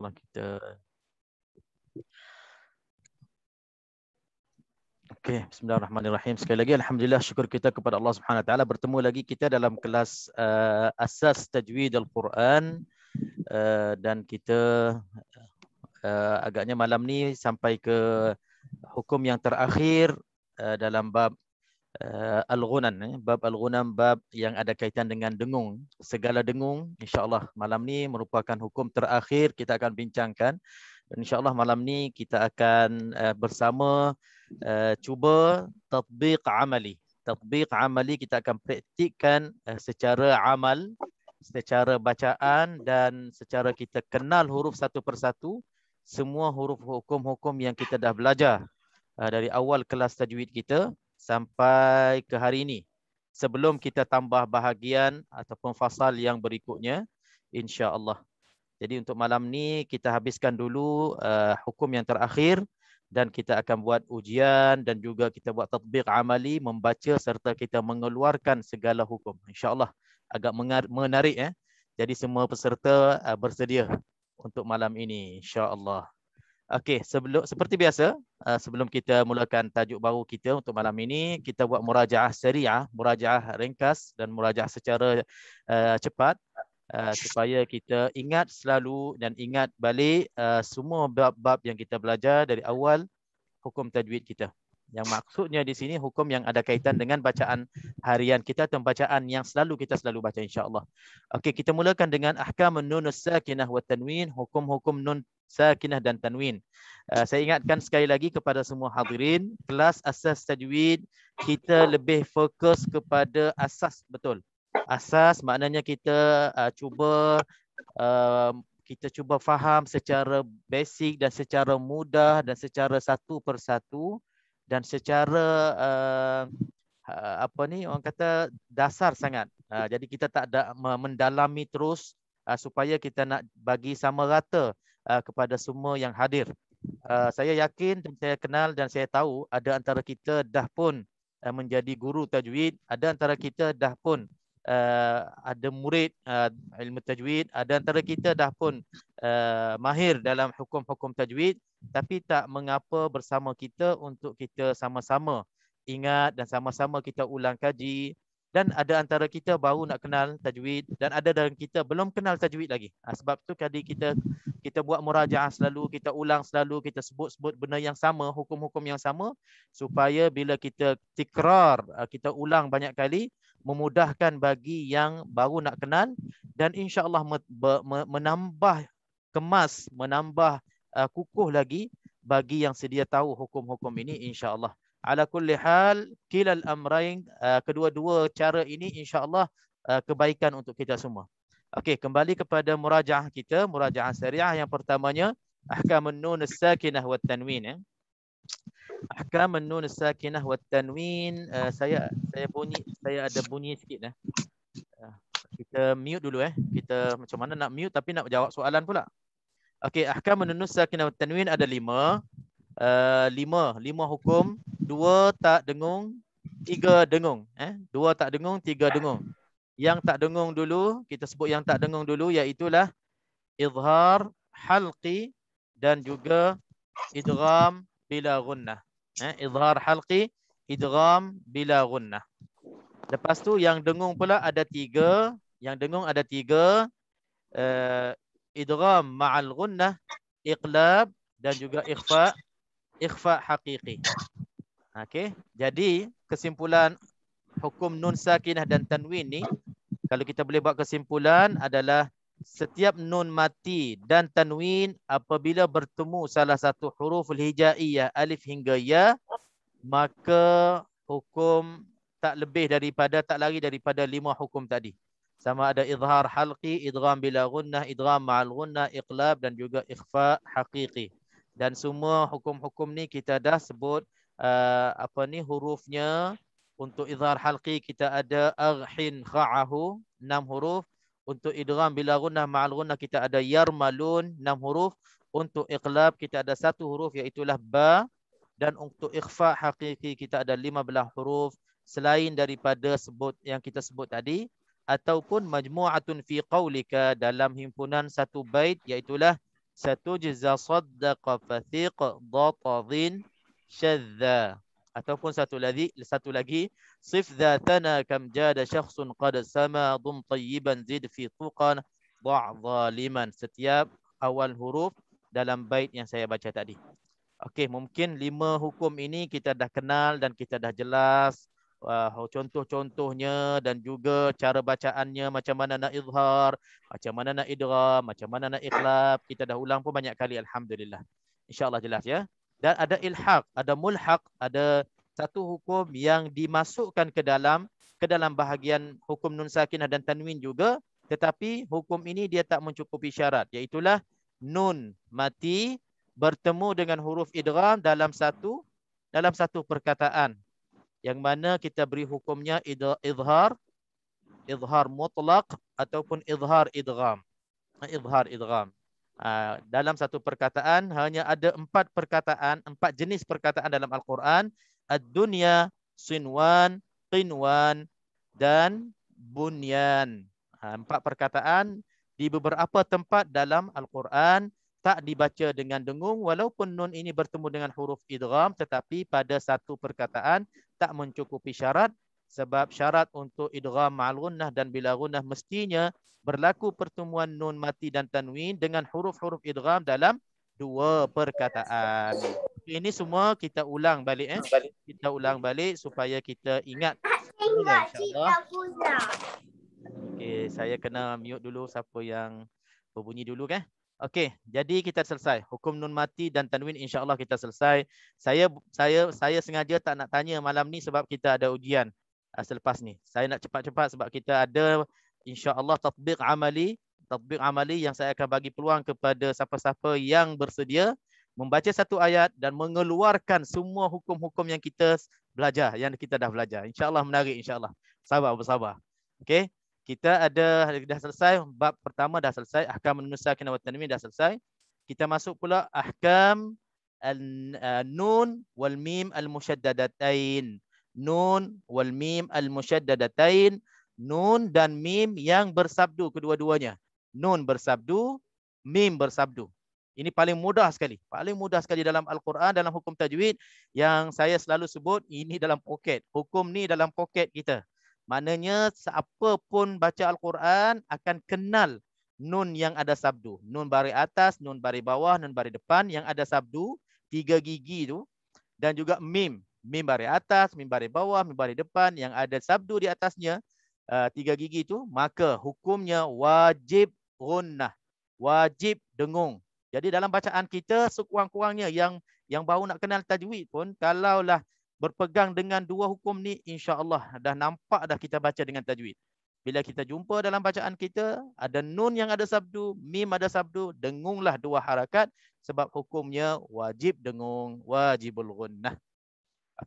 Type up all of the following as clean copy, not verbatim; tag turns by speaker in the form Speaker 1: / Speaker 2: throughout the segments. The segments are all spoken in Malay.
Speaker 1: Allah kita. Okey, bismillahirrahmanirrahim. Sekali lagi alhamdulillah, syukur kita kepada Allah Subhanahu Wa Taala, bertemu lagi kita dalam kelas asas tajwid al-Quran, dan kita agaknya malam ni sampai ke hukum yang terakhir dalam bab al-ghunan, bab al-ghunan, bab yang ada kaitan dengan dengung. Segala dengung, insya-Allah malam ni merupakan hukum terakhir kita akan bincangkan. Dan insya-Allah malam ni kita akan bersama cuba tatbiq amali. Tatbiq amali, kita akan praktikkan secara amal, secara bacaan dan secara kita kenal huruf satu persatu, semua huruf hukum-hukum yang kita dah belajar dari awal kelas tajwid kita sampai ke hari ini. Sebelum kita tambah bahagian ataupun fasal yang berikutnya, insya-Allah. Jadi untuk malam ni kita habiskan dulu hukum yang terakhir dan kita akan buat ujian dan juga kita buat tatbiq amali, membaca serta kita mengeluarkan segala hukum. Insya-Allah agak menarik ya. Jadi semua peserta bersedia untuk malam ini, insya-Allah. Okey, seperti biasa, sebelum kita mulakan tajuk baru kita untuk malam ini, kita buat murajaah sari'ah, murajaah ringkas dan murajaah secara cepat, supaya kita ingat selalu dan ingat balik semua bab-bab yang kita belajar dari awal hukum tajwid kita. Yang maksudnya di sini hukum yang ada kaitan dengan bacaan harian kita atau bacaan yang kita selalu baca, insya-Allah. Okey, kita mulakan dengan ahkam nun sakinah wa tanwin, hukum-hukum nun sakinah dan tanwin. Saya ingatkan sekali lagi kepada semua hadirin, kelas asas tajwid kita lebih fokus kepada asas, betul. Asas maknanya kita cuba faham secara basic dan secara mudah dan secara satu persatu dan secara orang kata dasar sangat. Jadi kita tak ada mendalami terus supaya kita nak bagi sama rata kepada semua yang hadir. Saya yakin dan saya kenal dan saya tahu ada antara kita dah pun menjadi guru tajwid, ada antara kita dah pun ada murid ilmu tajwid, ada antara kita dah pun mahir dalam hukum-hukum tajwid, tapi tak mengapa bersama kita untuk kita sama-sama ingat dan sama-sama kita ulang kaji. Dan ada antara kita baru nak kenal tajwid dan ada dalam kita belum kenal tajwid lagi. Sebab tu tadi kita buat murajaah selalu, kita ulang selalu, kita sebut-sebut benda yang sama, hukum-hukum yang sama, supaya bila kita tikrar, kita ulang banyak kali, memudahkan bagi yang baru nak kenal dan insya-Allah menambah kemas, menambah kukuh lagi bagi yang sedia tahu hukum-hukum ini, insya-Allah. Ala kulli hal, kilal amrain, kedua-dua cara ini insya-Allah kebaikan untuk kita semua. Okey, kembali kepada murajaah kita, murajaah sari'ah. Yang pertamanya ahkamun nun as-sakinah wat tanwin. Ahkamun nun as-sakinah wat tanwin. Saya ada bunyi sikit. Kita mute dulu Kita macam mana nak mute tapi nak jawab soalan pula. Okey, ahkamun nun as-sakinah wat tanwin ada 5. 5 hukum, 2 tak dengung, 3 dengung. 2 tak dengung, 3 dengung. Yang tak dengung dulu, kita sebut yang tak dengung dulu, iaitulah izhar, halqi dan juga idgham bila gunnah. Izhar halqi, idgham bila gunnah. Lepas tu yang dengung pula ada 3. Yang dengung ada 3. Idgham ma'al gunnah, iqlab dan juga ikhfa haqiqi. Okey, jadi kesimpulan hukum nun sakinah dan tanwin ni, kalau kita boleh buat kesimpulan adalah setiap nun mati dan tanwin apabila bertemu salah satu huruf hijaiyah alif hingga ya, maka hukum tak lari daripada 5 hukum tadi. Sama ada izhar halqi, idgham bila gunnah, idgham ma'al gunnah, iqlab dan juga ikhfa haqiqi. Dan semua hukum-hukum ni kita dah sebut hurufnya. Untuk izhar halqi kita ada aghin kha'ahu 6 huruf. Untuk idgham bila gunnah ma'al gunnah kita ada yarmalun 6 huruf. Untuk iqlab kita ada 1 huruf iaitulah ba. Dan untuk ikhfa haqiqi kita ada 15 huruf selain daripada yang kita sebut tadi, ataupun majmu'atun fi qaulika dalam himpunan satu bait iaitulah Satujza saddaqa fathiq datadhin syadza. Ataupun satu lagi sif dzatana kam jada syakhsun qad sama dum tayyiban zid fi tuqan da' zaliman. Setiap awal huruf dalam bait yang saya baca tadi. Okey, mungkin 5 hukum ini kita dah kenal dan kita dah jelas contoh-contohnya dan juga cara bacaannya, macam mana nak izhar, macam mana nak idgham, macam mana nak iqlab. Kita dah ulang pun banyak kali, alhamdulillah. InsyaAllah jelas ya. Dan ada ilhaq, ada mulhaq, ada satu hukum yang dimasukkan ke dalam bahagian hukum nun sakinah dan tanwin juga, tetapi hukum ini dia tak mencukupi syarat, iaitulah nun mati bertemu dengan huruf idgham dalam satu perkataan, yang mana kita beri hukumnya izhar mutlak ataupun izhar idgham. Dalam satu perkataan hanya ada 4 jenis perkataan dalam Al-Quran: ad-dunya, sinwan, qinwan dan bunyan. 4 perkataan di beberapa tempat dalam Al-Quran tak dibaca dengan dengung, walaupun nun ini bertemu dengan huruf idgham, tetapi pada satu perkataan tak mencukupi syarat, sebab syarat untuk idgham ma'al gunnah dan bila gunnah mestinya berlaku pertemuan nun mati dan tanwin dengan huruf-huruf idgham dalam 2 perkataan. Ini semua kita ulang balik. Kita ulang balik supaya kita ingat semula, insyaAllah. Okey, saya kena mute dulu siapa yang berbunyi dulu kan. Okey, jadi kita selesai. Hukum nun mati dan tanwin insya-Allah kita selesai. Saya sengaja tak nak tanya malam ni sebab kita ada ujian selepas ni. Saya nak cepat-cepat sebab kita ada insya-Allah tatbiq amali yang saya akan bagi peluang kepada siapa-siapa yang bersedia membaca satu ayat dan mengeluarkan semua hukum-hukum yang kita belajar, yang kita dah belajar. Insya-Allah menarik, insya-Allah. Bersabar. Okey. Kita dah selesai, bab pertama dah selesai, ahkam nun sakinah wa tanwin dah selesai. Kita masuk pula ahkam nun wal mim al musyaddadatain. Nun wal mim al musyaddadatain, nun dan mim yang bersabdu kedua-duanya. Nun bersabdu, mim bersabdu. Ini paling mudah sekali. Paling mudah sekali dalam Al-Quran, dalam hukum tajwid yang saya selalu sebut, ini dalam poket. Hukum ni dalam poket kita. Maknanya siapa pun baca Al-Quran akan kenal nun yang ada sabdu. Nun baris atas, nun baris bawah, nun baris depan yang ada sabdu, 3 gigi tu. Dan juga mim. Mim baris atas, mim baris bawah, mim baris depan yang ada sabdu di atasnya, 3 gigi tu. Maka hukumnya wajib gunnah. Wajib dengung. Jadi dalam bacaan kita sekurang-kurangnya yang baru nak kenal tajwid pun, kalaulah berpegang dengan 2 hukum ni, insya-Allah dah nampak dah kita baca dengan tajwid. Bila kita jumpa dalam bacaan kita, ada nun yang ada sabdu, mim ada sabdu, dengunglah 2 harakat sebab hukumnya wajib dengung, wajibul gunnah.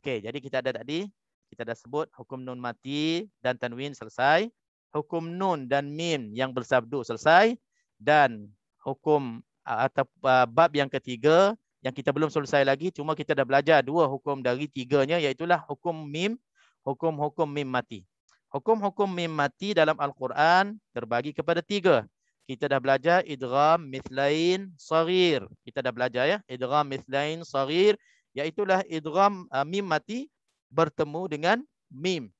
Speaker 1: Okey, jadi kita dah sebut hukum nun mati dan tanwin selesai, hukum nun dan mim yang bersabdu selesai, dan hukum atau bab yang ketiga yang kita belum selesai lagi, cuma kita dah belajar 2 hukum dari 3-nya, iaitulah hukum mim, hukum-hukum mim mati. Hukum-hukum mim mati dalam Al-Quran terbagi kepada 3. Kita dah belajar idgham mithlain saghir. Kita dah belajar ya, idgham mithlain saghir, iaitulah idgham mim mati bertemu dengan mim.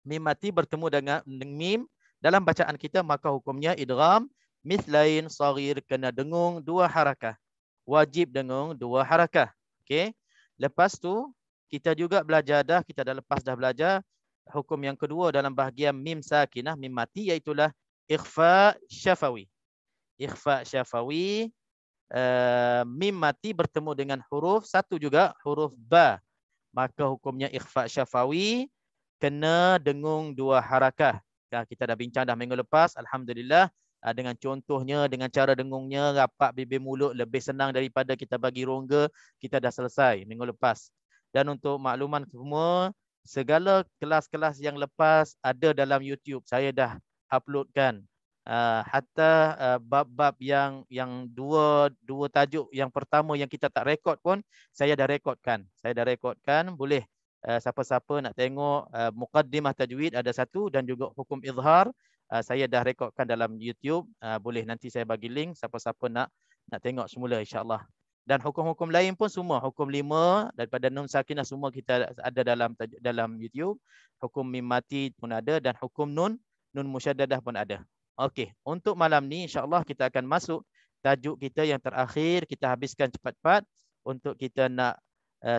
Speaker 1: Mim mati bertemu dengan mim dalam bacaan kita, maka hukumnya idgham mithlain saghir, kena dengung 2 harakah. Wajib dengung 2 harakah. Okey. Lepas tu kita juga belajar kita dah belajar hukum yang kedua dalam bahagian mim sakinah, mim mati, iaitulah ikhfa syafawi. Ikhfa syafawi, mim mati bertemu dengan huruf satu juga, huruf ba. Maka hukumnya ikhfa syafawi, kena dengung 2 harakah. Kita dah bincang minggu lepas, alhamdulillah. Dengan contohnya, dengan cara dengungnya, rapat bibir mulut lebih senang daripada kita bagi rongga. Kita dah selesai minggu lepas. Dan untuk makluman semua, segala kelas-kelas yang lepas ada dalam YouTube. Saya dah uploadkan. Hatta bab-bab yang dua tajuk yang pertama yang kita tak rekod pun, saya dah rekodkan. Boleh siapa-siapa nak tengok muqaddimah tajwid ada satu, dan juga hukum izhar. Saya dah rekodkan dalam YouTube. Boleh nanti saya bagi link siapa-siapa nak Nak tengok semula insya-Allah. Dan hukum-hukum lain pun semua, hukum 5 daripada nun sakinah semua kita ada dalam YouTube. Hukum mim mati pun ada dan hukum nun musyaddadah pun ada. Okey, untuk malam ni insya-Allah kita akan masuk tajuk kita yang terakhir. Kita habiskan cepat-cepat untuk kita nak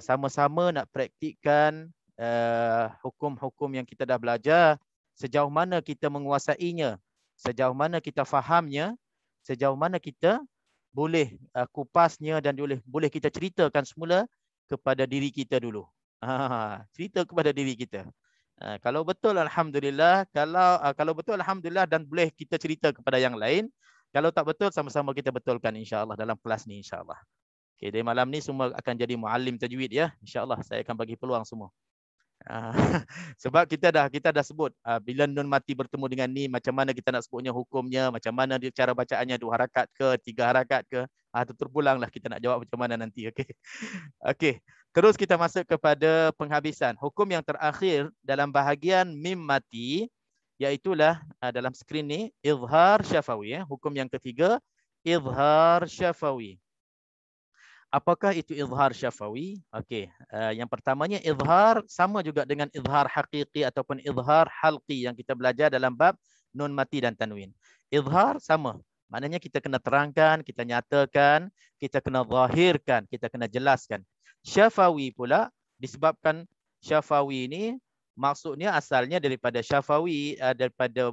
Speaker 1: sama-sama nak praktikkan hukum-hukum yang kita dah belajar, sejauh mana kita menguasainya, sejauh mana kita fahamnya, sejauh mana kita boleh kupasnya dan boleh kita ceritakan semula kepada diri kita dulu. Cerita kepada diri kita. Kalau betul alhamdulillah, kalau betul alhamdulillah dan boleh kita cerita kepada yang lain. Kalau tak betul sama-sama kita betulkan insya-Allah dalam kelas ni insya-Allah. Okey, dari malam ni semua akan jadi muallim tajwid ya. Insya-Allah saya akan bagi peluang semua. Sebab kita dah sebut bila nun mati bertemu dengan ni macam mana kita nak sebutnya hukumnya, macam mana dia cara bacaannya 2 harakat ke 3 harakat ke, terpulanglah kita nak jawab macam mana nanti. Okey. Okey, terus kita masuk kepada penghabisan. Hukum yang terakhir dalam bahagian mim mati iaitulah dalam skrin ni izhar syafawi ya. Hukum yang ketiga izhar syafawi. Apakah itu izhar syafawi? Okey, yang pertamanya izhar sama juga dengan izhar hakiki ataupun izhar halqi yang kita belajar dalam bab nun mati dan tanwin. Izhar sama. Maknanya kita kena terangkan, kita nyatakan, kita kena zahirkan, kita kena jelaskan. Syafawi pula disebabkan syafawi ini maksudnya asalnya daripada syafawi, daripada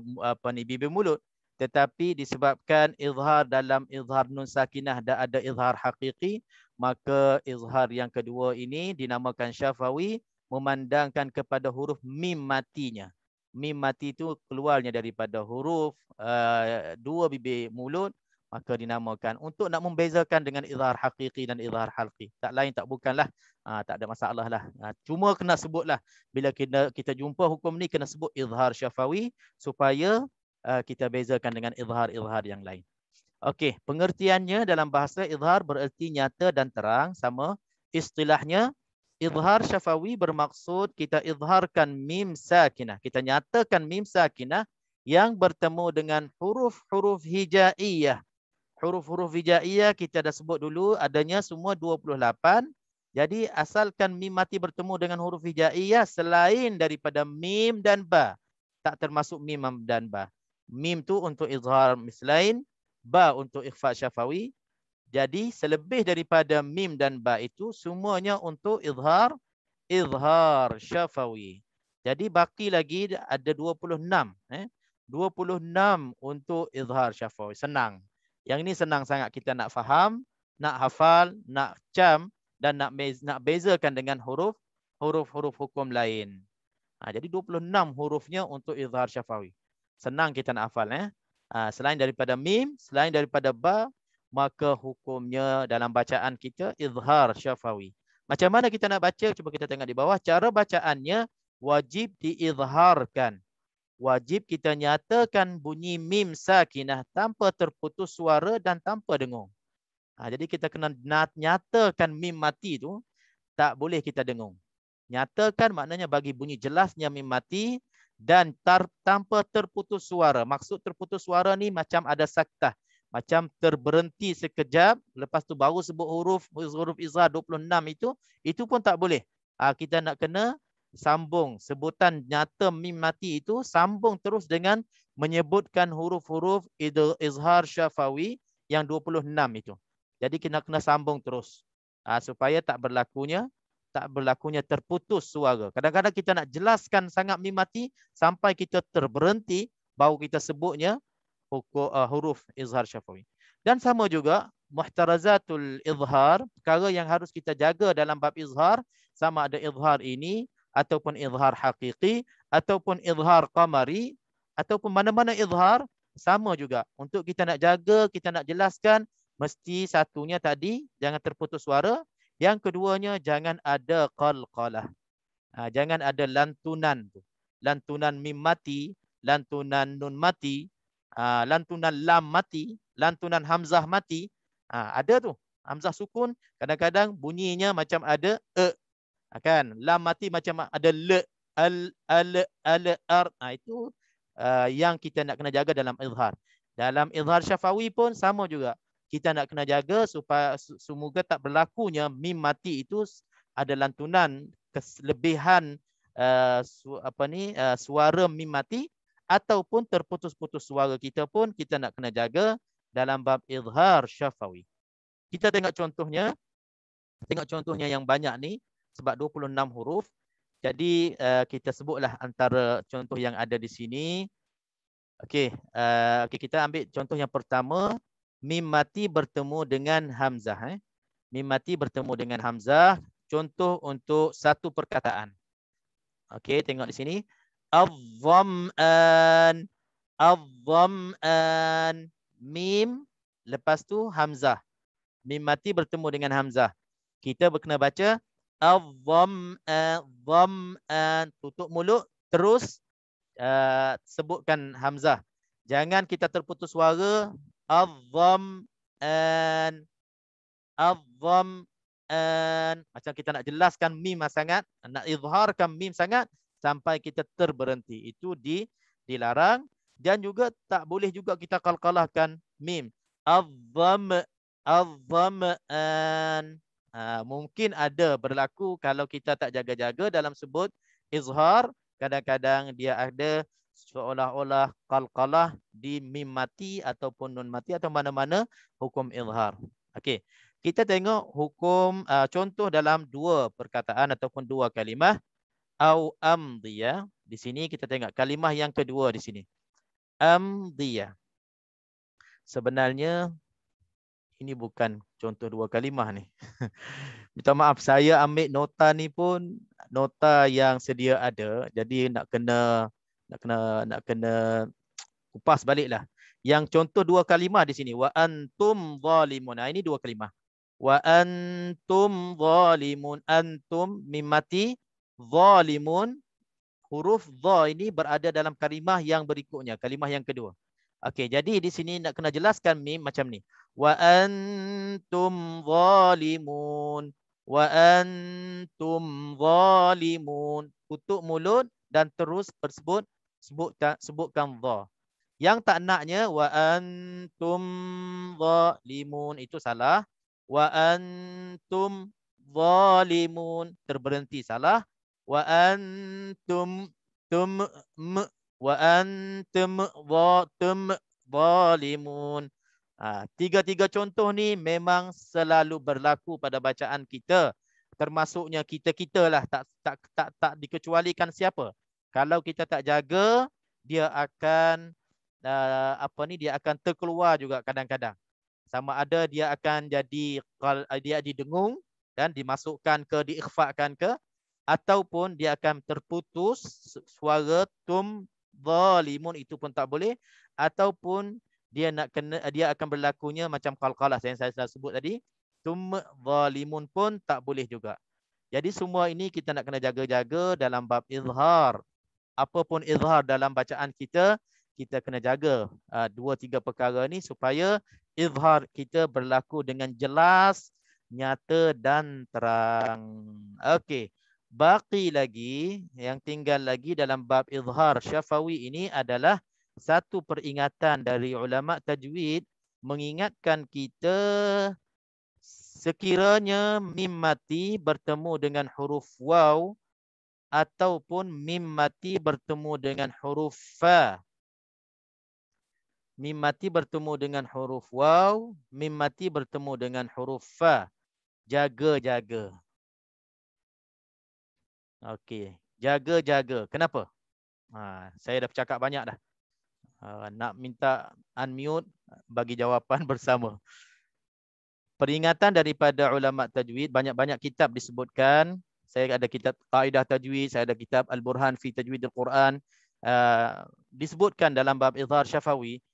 Speaker 1: bibir mulut. Tetapi disebabkan izhar dalam izhar nun sakinah dah ada izhar hakiki, maka izhar yang kedua ini dinamakan syafawi, memandangkan kepada huruf mim matinya. Mim mati itu keluarnya daripada huruf dua bibir mulut, maka dinamakan untuk nak membezakan dengan izhar hakiki dan izhar halqi. Tak lain tak bukanlah, tak ada masalah lah. Cuma kena sebutlah bila kita jumpa hukum ni kena sebut izhar syafawi supaya kita bezakan dengan izhar-izhar yang lain. Okey, pengertiannya dalam bahasa izhar bererti nyata dan terang sama. Istilahnya izhar syafawi bermaksud kita izharkan mim sakinah. Kita nyatakan mim sakinah yang bertemu dengan huruf-huruf hijaiyah. Huruf-huruf hijaiyah kita dah sebut dulu adanya semua 28. Jadi asalkan mim mati bertemu dengan huruf hijaiyah selain daripada mim dan ba. Tak termasuk mim dan ba. Mim tu untuk izhar mislain, ba untuk ikhfa syafawi. Jadi selebih daripada mim dan ba itu semuanya untuk izhar syafawi. Jadi baki lagi ada 26 26 untuk izhar syafawi. Senang. Yang ini senang sangat kita nak faham, nak hafal, nak cam dan nak bezakan dengan huruf-huruf hukum lain. Jadi 26 hurufnya untuk izhar syafawi. Senang kita nak hafal. Selain daripada mim, selain daripada ba, maka hukumnya dalam bacaan kita izhar syafawi. Macam mana kita nak baca? Cuba kita tengok di bawah. Cara bacaannya wajib diizharkan. Wajib kita nyatakan bunyi mim sakinah tanpa terputus suara dan tanpa dengung. Jadi kita kena nyatakan mim mati tu, tak boleh kita dengung. Nyatakan maknanya bagi bunyi jelasnya mim mati dan tanpa terputus suara. Maksud terputus suara ni macam ada saktah. Macam terberhenti sekejap. Lepas tu baru sebut huruf izhar 26 itu pun tak boleh. Kita nak kena sambung. Sebutan nyata mim mati itu sambung terus dengan menyebutkan huruf-huruf izhar syafawi yang 26 itu. Jadi kita kena sambung terus. Supaya tak berlakunya terputus suara. Kadang-kadang kita nak jelaskan sangat mim mati sampai kita terberhenti baru kita sebutnya huruf izhar syafawi. Dan sama juga muhtarazatul izhar, perkara yang harus kita jaga dalam bab izhar, sama ada izhar ini ataupun izhar hakiki ataupun izhar qamari ataupun mana-mana izhar, sama juga. Untuk kita nak jaga, kita nak jelaskan, mesti satunya tadi jangan terputus suara. Yang keduanya jangan ada qalqalah. Jangan ada lantunan. Lantunan mim mati, lantunan nun mati, lantunan lam mati, lantunan hamzah mati. Ada tu. Hamzah sukun kadang-kadang bunyinya macam ada kan. Lam mati macam ada al. Itu yang kita nak kena jaga dalam izhar. Dalam izhar syafawi pun sama juga. kita nak kena jaga supaya semoga tak berlakunya mim mati itu ada lantunan kelebihan suara mim mati ataupun terputus-putus suara kita pun kita nak kena jaga dalam bab izhar syafawi. Kita tengok contohnya yang banyak ni sebab 26 huruf. Jadi kita sebutlah antara contoh yang ada di sini. Okey, kita ambil contoh yang pertama, mim mati bertemu dengan hamzah. Mim mati bertemu dengan hamzah. Contoh untuk satu perkataan. Okey, tengok di sini. Adh-dham'an. Adh-dham'an. Mim, lepas tu hamzah. Mim mati bertemu dengan hamzah. Kita kena baca adh-dham'an. Tutup mulut, terus sebutkan hamzah. Jangan kita terputus suara. Adh-dham'an. Adh-dham'an. Macam kita nak jelaskan mim sangat, nak izharkan mim sangat sampai kita terberhenti. Itu dilarang. Dan juga tak boleh juga kita qalqalahkan mim. Adh-dham'an. Mungkin ada berlaku kalau kita tak jaga-jaga dalam sebut izhar. Kadang-kadang dia ada seolah-olah qalqalah di mim mati ataupun nun mati atau mana-mana hukum izhar. Okey. Kita tengok hukum contoh dalam dua perkataan ataupun dua kalimah. Au amdiyah. Di sini kita tengok kalimah yang kedua di sini. Amdiyah. Sebenarnya ini bukan contoh dua kalimah ni. Minta maaf, saya ambil nota ni pun nota yang sedia ada. Jadi nak kena kupas baliklah. Yang contoh dua kalimah di sini, wa antum zalimun. Ini dua kalimah. Wa antum zalimun. Antum mim mati, zalimun. Huruf dha ini berada dalam kalimah yang berikutnya, kalimah yang kedua. Okey, jadi di sini nak kena jelaskan mim macam ni. Wa antum zalimun. Wa antum zalimun. Tutup mulut dan terus sebutkan dha. Yang tak naknya wa antum zalimun itu salah. Wa antum zalimun terberhenti salah. Wa antum wa antum zalimun. Tiga-tiga contoh ni memang selalu berlaku pada bacaan kita. Termasuknya kita lah, tak dikecualikan siapa. Kalau kita tak jaga, dia akan dia akan terkeluar juga kadang-kadang. Sama ada dia akan jadi dia didengung dan dimasukkan ke, diikhfakan ke, ataupun dia akan terputus suara tum zalimun, itu pun tak boleh, ataupun dia akan berlakunya macam qalqalah yang saya sebut tadi, tum zalimun pun tak boleh juga. Jadi semua ini kita nak kena jaga-jaga dalam bab izhar. Apapun izhar dalam bacaan kita kena jaga dua tiga perkara ni supaya izhar kita berlaku dengan jelas, nyata dan terang. Okey. Baqi lagi, yang tinggal lagi dalam bab izhar syafawi ini adalah satu peringatan dari ulama tajwid mengingatkan kita sekiranya mim mati bertemu dengan huruf waw ataupun mim mati bertemu dengan huruf fa. Mim mati bertemu dengan huruf waw, mim mati bertemu dengan huruf fa. Jaga-jaga. Okey, jaga-jaga. Kenapa? Saya dah bercakap banyak dah. Nak minta unmute bagi jawapan bersama. Peringatan daripada ulama tajwid, banyak-banyak kitab disebutkan. Saya ada kitab Qaidah Tajwid, saya ada kitab Al-Burhan fi Tajwid Al-Quran. Disebutkan dalam bab izhar syafawi,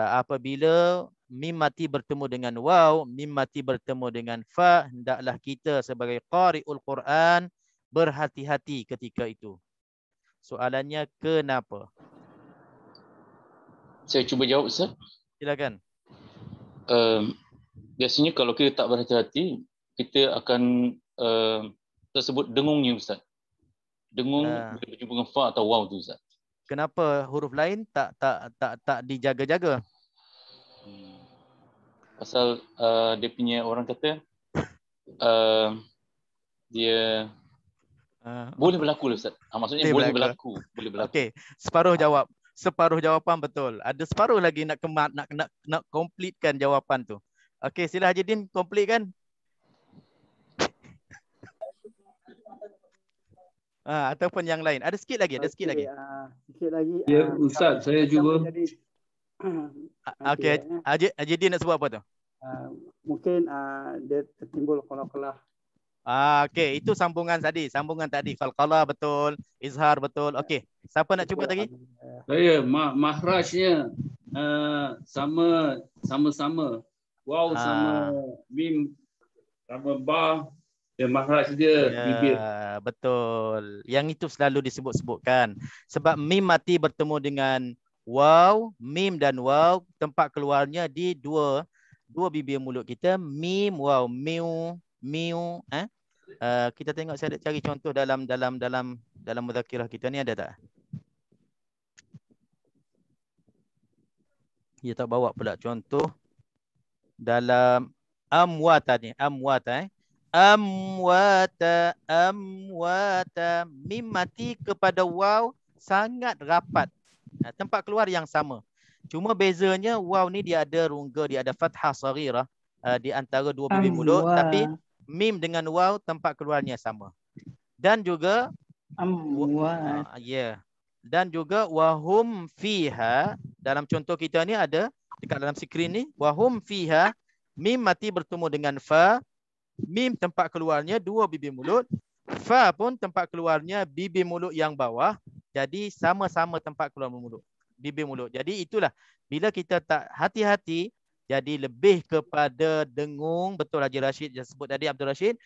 Speaker 1: apabila mim mati bertemu dengan waw, mim mati bertemu dengan fa, hendaklah kita sebagai qari'ul Quran berhati-hati ketika itu. Soalannya kenapa?
Speaker 2: Saya cuba jawab, Ustaz.
Speaker 1: Silakan.
Speaker 2: Biasanya kalau kita tak berhati-hati, kita akan tersebut dengungnya, Ustaz. Dengung bila berjumpa dengan fa atau waw tu, Ustaz.
Speaker 1: Kenapa huruf lain tak dijaga-jaga?
Speaker 2: Pasal dia punya orang kata dia boleh berlaku lah Ustaz. Maksudnya boleh berlaku.
Speaker 1: Okey, separuh jawapan betul. Ada separuh lagi nak completekan jawapan tu. Okey, sila Hajiddin complete kan? Ataupun yang lain. Ada sikit lagi.
Speaker 3: Sikit lagi.
Speaker 4: Ya, Ustaz, saya cuba.
Speaker 1: Okey, Hajiddin nak sebut apa tu?
Speaker 3: Mungkin dia tertimbul qalah-qalah.
Speaker 1: Okey, itu sambungan tadi. Qalqalah betul, izhar betul. Okey, siapa nak cuba lagi?
Speaker 4: Saya mahrajnya sama-sama. Wow sama mim sama ba dan mahraj dia bibir.
Speaker 1: Betul. Yang itu selalu disebut-sebutkan. Sebab mim mati bertemu dengan waw, mim dan waw tempat keluarnya di dua bibir mulut kita. Mim, waw, miu. Kita tengok, saya cari contoh dalam mudzakkirah kita ni, ada tak? Dia tak bawa pula contoh dalam amwata ni, amwata mim mati kepada waw sangat rapat. Tempat keluar yang sama. Cuma bezanya waw ni dia ada rungga, dia ada fathah saghirah di antara dua bibir mulut, tapi mim dengan waw tempat keluarnya sama. Dan juga dan juga wahum fiha, dalam contoh kita ni ada dekat dalam skrin ni, wahum fiha, mim mati bertemu dengan fa, mim tempat keluarnya dua bibir mulut, fa pun tempat keluarnya bibir mulut yang bawah. Jadi sama-sama tempat keluar mulut, bibir mulut. Jadi itulah, bila kita tak hati-hati, jadi lebih kepada dengung. Betul Haji Rashid yang sebut tadi, Abdul Rashid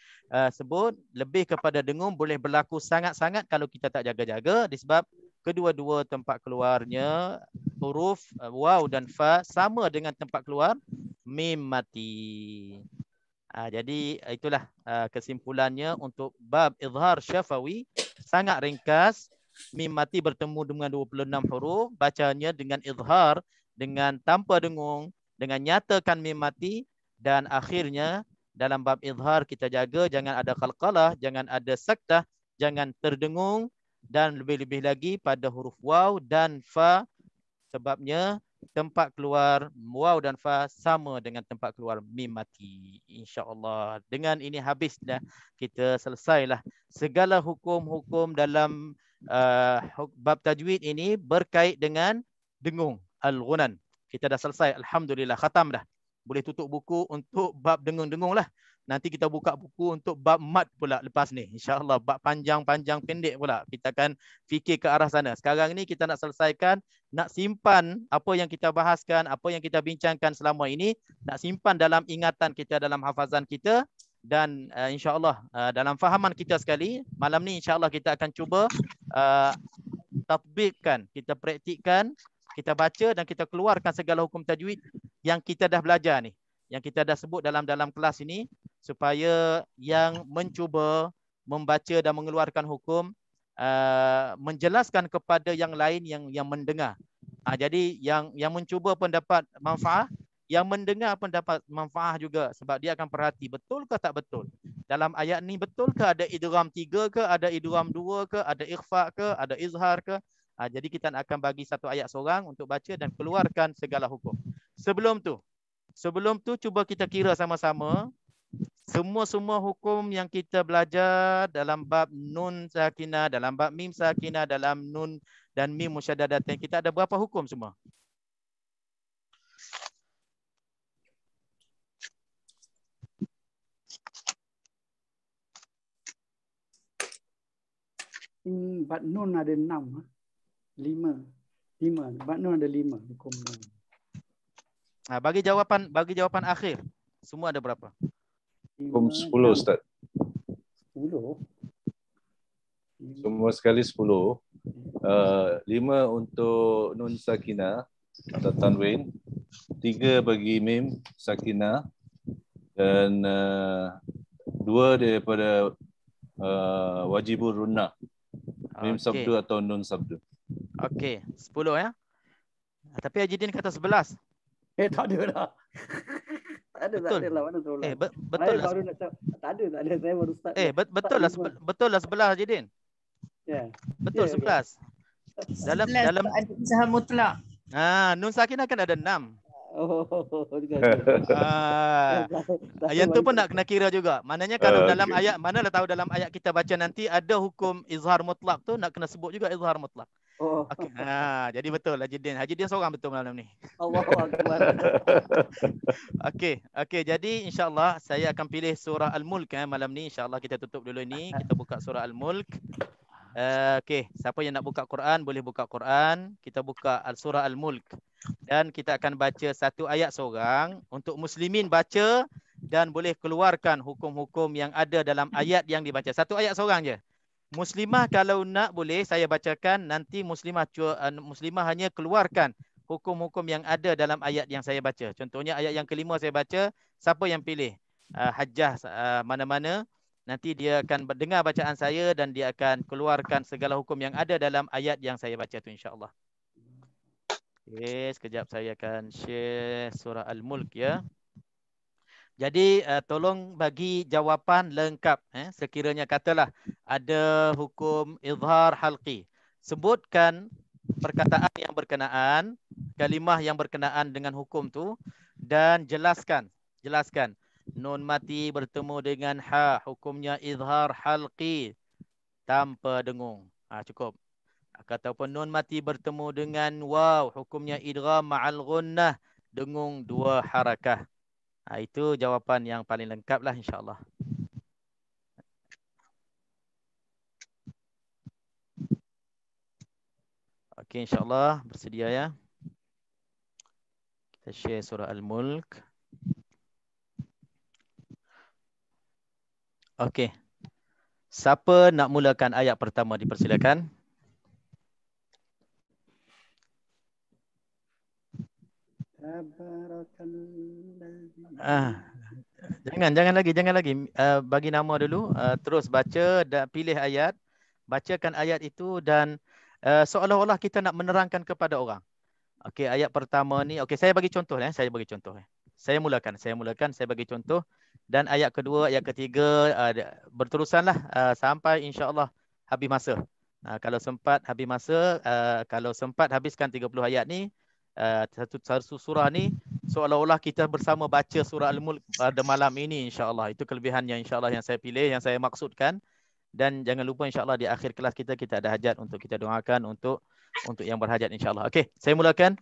Speaker 1: sebut lebih kepada dengung, boleh berlaku sangat-sangat kalau kita tak jaga-jaga, disebab kedua-dua tempat keluarnya huruf waw dan fa sama dengan tempat keluar mim mati. Jadi itulah kesimpulannya untuk bab izhar syafawi, sangat ringkas. Mim mati bertemu dengan 26 huruf, bacanya dengan izhar, dengan tanpa dengung, dengan nyatakan mim mati. Dan akhirnya dalam bab izhar kita jaga jangan ada qalqalah, jangan ada saktah, jangan terdengung, dan lebih-lebih lagi pada huruf waw dan fa, sebabnya tempat keluar waw dan fa sama dengan tempat keluar mim mati. InsyaAllah dengan ini habis dah, kita selesailah segala hukum-hukum dalam bab tajwid ini berkait dengan dengung, al-ghunan. Kita dah selesai, alhamdulillah, khatam dah. Boleh tutup buku untuk bab dengung-dengung lah. Nanti kita buka buku untuk bab mat pula lepas ni. InsyaAllah bab panjang-panjang pendek pula. Kita akan fikir ke arah sana. Sekarang ni kita nak selesaikan, nak simpan apa yang kita bahaskan, apa yang kita bincangkan selama ini, nak simpan dalam ingatan kita, dalam hafazan kita. Dan insyaAllah dalam fahaman kita sekali, malam ni insyaAllah kita akan cuba tatbikkan, kita praktikkan, kita baca dan kita keluarkan segala hukum tajwid yang kita dah belajar ni, yang kita dah sebut dalam kelas ini, supaya yang mencuba membaca dan mengeluarkan hukum menjelaskan kepada yang lain yang mendengar. Jadi yang mencuba pun dapat manfaat, yang mendengar pun dapat manfaat juga, sebab dia akan perhati betul ke tak betul. Dalam ayat ni betul ke ada idgham 3 ke, ada idgham 2 ke, ada ikhfa ke, ada izhar ke. Jadi kita akan bagi satu ayat seorang untuk baca dan keluarkan segala hukum. Sebelum tu cuba kita kira sama-sama semua hukum yang kita belajar dalam bab nun sakinah, dalam bab mim sakinah, dalam nun dan mim musyaddadatain. Kita ada berapa hukum semua?
Speaker 3: Bab nun ada 6. 5. Bab nun ada 5 hukum nun.
Speaker 1: Bagi jawapan akhir. Semua ada berapa?
Speaker 5: Hukum 10 Ustaz.
Speaker 3: 10.
Speaker 5: Semua sekali 10. 5 untuk nun sakinah atau tanwin, 3 bagi mim sakinah, dan 2 daripada wajibur runnah, mim sabdu atau nun sabdu.
Speaker 1: Okey, 10 ya. Tapi Hajiddin kata 11.
Speaker 3: Tak ada dah. Tak ada
Speaker 1: Betul.
Speaker 3: lah. Mana soalan?
Speaker 1: Betul
Speaker 3: Saya
Speaker 1: lah.
Speaker 3: baru nak tak ada. Saya baru start.
Speaker 1: Betul lah sebelah Haji Din.
Speaker 3: Ya.
Speaker 1: Betul,
Speaker 3: Ya,
Speaker 1: 11. Dalam
Speaker 6: ada usaha mutlak.
Speaker 1: Nun sakinah kan ada 6.
Speaker 3: Oh,
Speaker 1: Yang tu pun nak kena kira juga. Maknanya kalau dalam ayat, manalah tahu dalam ayat kita baca nanti ada hukum izhar mutlak tu nak kena sebut juga izhar mutlak. Okey. Jadi betul Haji Din. Haji Din seorang betul malam ni.
Speaker 3: Allahu akbar.
Speaker 1: Okey, jadi insya-Allah saya akan pilih surah Al-Mulk malam ni. Insya-Allah kita tutup dulu ni. Kita buka surah Al-Mulk. Okey, siapa yang nak buka Quran boleh buka Quran. Kita buka surah Al-Mulk. Dan kita akan baca satu ayat seorang untuk muslimin baca dan boleh keluarkan hukum-hukum yang ada dalam ayat yang dibaca. Satu ayat seorang je. Muslimah kalau nak boleh saya bacakan, nanti muslimah hanya keluarkan hukum-hukum yang ada dalam ayat yang saya baca. Contohnya ayat yang kelima saya baca, siapa yang pilih? Hajjah mana-mana, nanti dia akan dengar bacaan saya dan dia akan keluarkan segala hukum yang ada dalam ayat yang saya baca tu insya-Allah. Okay, sekejap saya akan share surah Al-Mulk ya. Jadi tolong bagi jawapan lengkap. Sekiranya katalah ada hukum izhar halqi. Sebutkan perkataan yang berkenaan, kalimah yang berkenaan dengan hukum tu dan jelaskan. Nun mati bertemu dengan ha, hukumnya izhar halqi tanpa dengung. Cukup. Ataupun nun mati bertemu dengan waw, hukumnya idgham ma'al gunnah, dengung 2 harakah. Itu jawapan yang paling lengkap lah insya-Allah. Okey, insya-Allah bersedia ya. Kita share surah Al-Mulk. Okey. Siapa nak mulakan ayat pertama dipersilakan. Jangan lagi. Bagi nama dulu, terus baca dan pilih ayat, bacakan ayat itu dan seolah-olah kita nak menerangkan kepada orang. Okey, ayat pertama ni, okey saya bagi contoh Saya mulakan, saya bagi contoh dan ayat kedua, ayat ketiga berterusanlah sampai insya-Allah habis masa. Kalau sempat habis masa, kalau sempat habiskan 30 ayat ni, satu surah ni seolah-olah kita bersama baca surah Al-Mulk pada malam ini insya-Allah. Itu kelebihannya insya-Allah yang saya pilih, yang saya maksudkan. Dan jangan lupa insya-Allah di akhir kelas kita ada hajat untuk kita doakan untuk yang berhajat insya-Allah. Okey, saya mulakan.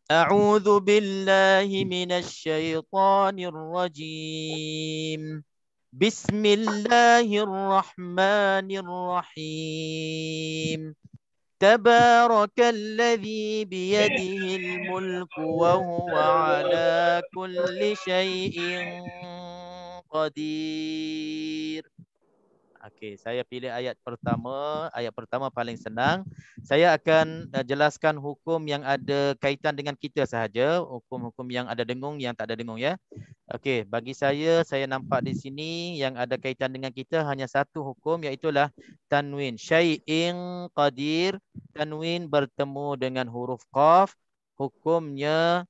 Speaker 1: A'udzu billahi minasyaitonir rajim. Bismillahirrahmanirrahim. تبارك الذي بيده الملك وهو على كل شيء قدير. Okey, saya pilih ayat pertama. Ayat pertama paling senang. Saya akan jelaskan hukum yang ada kaitan dengan kita sahaja. Hukum-hukum yang ada dengung, yang tak ada dengung ya. Okey, bagi saya nampak di sini yang ada kaitan dengan kita hanya satu hukum, iaitulah tanwin. Syai'in qadir. Tanwin bertemu dengan huruf qaf. Hukumnya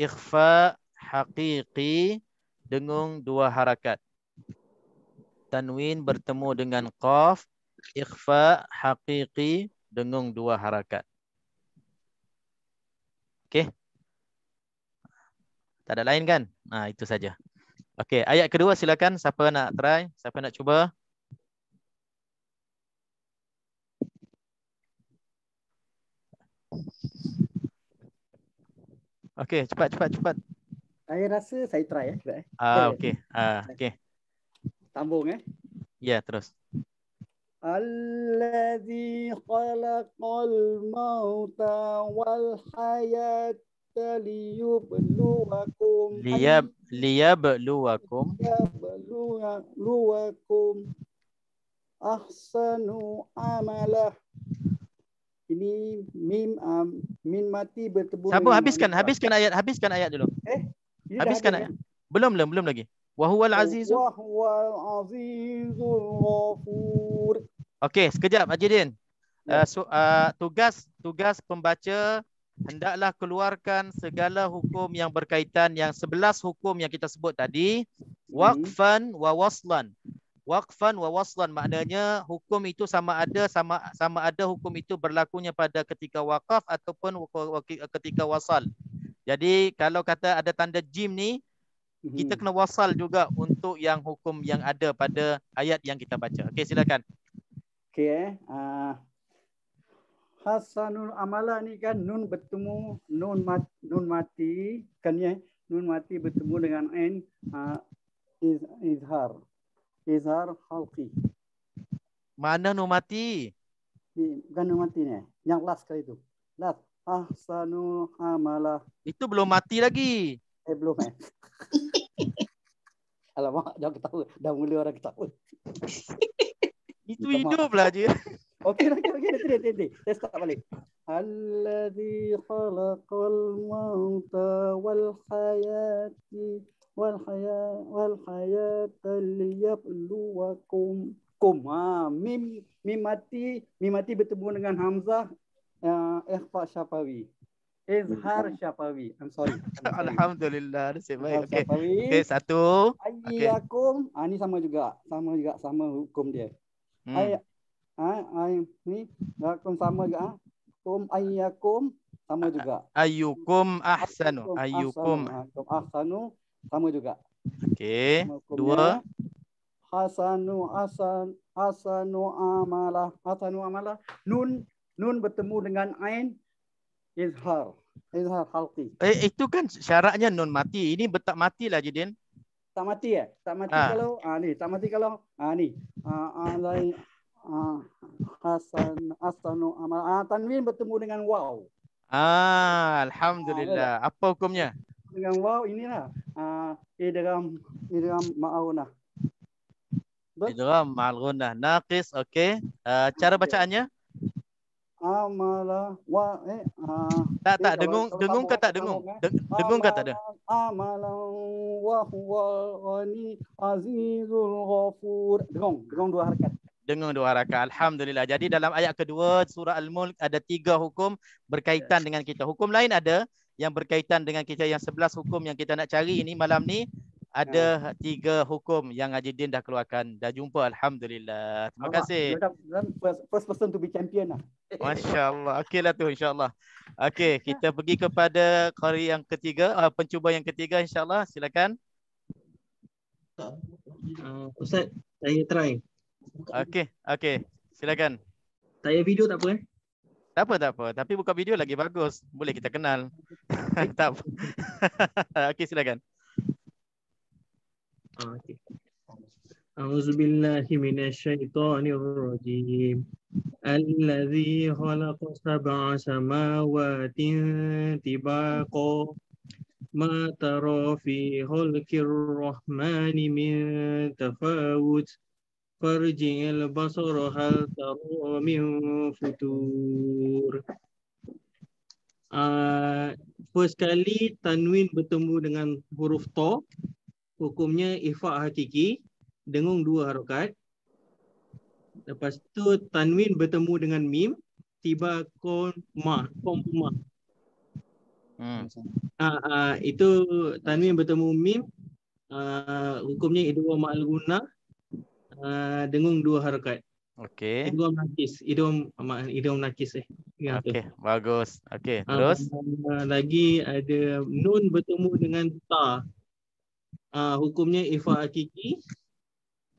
Speaker 1: ikhfa haqiqi, dengung 2 harakat. Tanwin bertemu dengan qaf, ikhfa haqiqi, dengung 2 harakat. Okey. Tak ada lain kan? Itu saja. Okey, ayat kedua silakan. Siapa nak try? Siapa nak cuba? Okey, cepat.
Speaker 3: Saya rasa saya try cepat.
Speaker 1: Okey. Okey.
Speaker 3: Sambung
Speaker 1: Ya, terus.
Speaker 3: Allazi khalaqal mauta wal hayata liyabluwakum ahsanu amalah. Ini min mati bertemu.
Speaker 1: Habiskan ayat dulu. Habiskan ayat. Belum lagi. Wahuwal azizul ghafur. Okey, sekejap Haji Din. Tugas pembaca hendaklah keluarkan segala hukum yang berkaitan yang 11 hukum yang kita sebut tadi, waqfan wa waslan. Waqfan wa waslan maknanya hukum itu sama ada hukum itu berlakunya pada ketika waqaf ataupun ketika wasal. Jadi kalau kata ada tanda jim ni, kita kena wasal juga untuk yang hukum yang ada pada ayat yang kita baca. Okey, silakan.
Speaker 3: Okey, hasanul amala ni kan nun bertemu nun mati kan ya, nun mati bertemu dengan ain izhar halqi.
Speaker 1: Mana nun mati?
Speaker 3: Bukan nun mati ni, yang last kali itu. Last ahsanul amala.
Speaker 1: Itu belum mati lagi.
Speaker 3: Belum Alamak, jangan ketawa. Dah mula orang ketawa.
Speaker 1: Itu hidup lah je.
Speaker 3: Okey, nanti. Saya start balik. Alladzi khalaqal mauta wal hayata liyabluwakum. Mim mati bertemu dengan hamzah ikhfa syafawi. Izhar syafawi. I'm sorry.
Speaker 1: Alhamdulillah, nasib baik. Okey.
Speaker 3: Syafawi.
Speaker 1: Okey, satu.
Speaker 3: Ayyakum. Ini sama juga. Sama hukum dia. Ni hukum sama juga. Hukum ayyakum sama juga.
Speaker 1: Ayyukum ahsanu. Ayyukum
Speaker 3: ahsanu sama juga.
Speaker 1: Okey. Dua.
Speaker 3: Hasanu amala. Nun bertemu dengan ain izhar halqi.
Speaker 1: Itu kan syaratnya nun mati. Ini tak matilah Jidin.
Speaker 3: Tak mati ya? Tak mati kalau ni, tak mati kalau ni. Alai hasanu amal. Tanwin bertemu dengan waw.
Speaker 1: Alhamdulillah. Apa hukumnya?
Speaker 3: Dengan waw inilah idgham ma'unah.
Speaker 1: Idgham ma'al ghunnah naqis. Okey. Cara bacaannya?
Speaker 3: Amala wa
Speaker 1: tak dengung ke tak dengung? Dengung ke tak ada?
Speaker 3: Amala wa huwa ghani azizul ghafur. Dengung dua harakat.
Speaker 1: Dengung dua harakat. Alhamdulillah. Jadi dalam ayat kedua surah Al-Mulk ada 3 hukum berkaitan dengan kita. Hukum lain ada yang berkaitan dengan kita, yang 11 hukum yang kita nak cari ini malam ni. Ada 3 hukum yang Haji dah keluarkan. Dah jumpa, alhamdulillah. Terima kasih.
Speaker 3: First person to be champion lah.
Speaker 1: Masya-Allah. Okeylah tu insya-Allah. Okey, kita pergi kepada qari yang ketiga, pencuba yang ketiga insya-Allah. Silakan.
Speaker 7: Ustaz, saya try.
Speaker 1: Okey. Silakan.
Speaker 7: Saya video tak apa
Speaker 1: Tak apa. Tapi buka video lagi bagus. Boleh kita kenal. Tak apa. Okey, silakan.
Speaker 7: A'udzubillahi minasyaitonirrajim. Allazi khalaqa sab'a samawati tibaqa ma tara fi khalqir rahmani min tafawut farji'il basara hal tara min futur. First kali tanwin bertemu dengan huruf ta, hukumnya ifa hakiki, dengung 2 harakat. Lepas tu tanwin bertemu dengan mim, tiba kon ma. Itu tanwin bertemu mim, hukumnya idgham ma'al gunnah, dengung 2 harakat.
Speaker 1: Okey.
Speaker 7: Idgham nakis.
Speaker 1: Okey, bagus. Okey, terus
Speaker 7: lagi ada nun bertemu dengan ta. Hukumnya ifa hakiki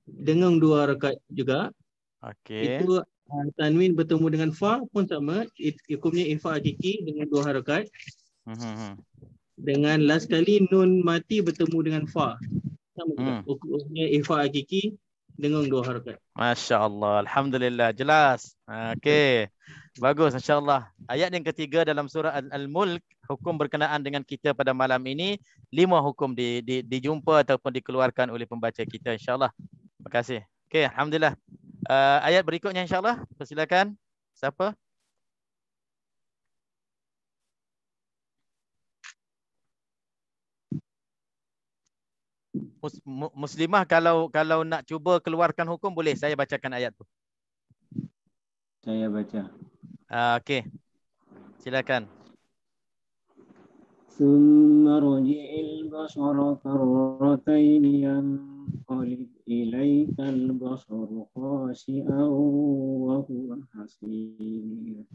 Speaker 7: dengan 2 harakat juga.
Speaker 1: Okey.
Speaker 7: Itu tanwin bertemu dengan fa pun sama, hukumnya ifa hakiki dengan 2 harakat. Dengan last kali nun mati bertemu dengan fa, sama juga, hukumnya ifa hakiki dengan 2 harakat.
Speaker 1: Masya-Allah, alhamdulillah, jelas. Okey. Bagus, masya-Allah. Ayat yang ketiga dalam surah Al-Mulk, hukum berkenaan dengan kita pada malam ini, 5 hukum dijumpa ataupun dikeluarkan oleh pembaca kita insya-Allah. Terima kasih. Okey, alhamdulillah. Ayat berikutnya insya-Allah. Persilakan. Siapa? Muslimah kalau nak cuba keluarkan hukum boleh saya bacakan ayat tu.
Speaker 4: Saya baca.
Speaker 1: Okey. Silakan.
Speaker 8: ثم ارجع البصر كرتين ينقلب إليك البصر خاسئا وهو حسير.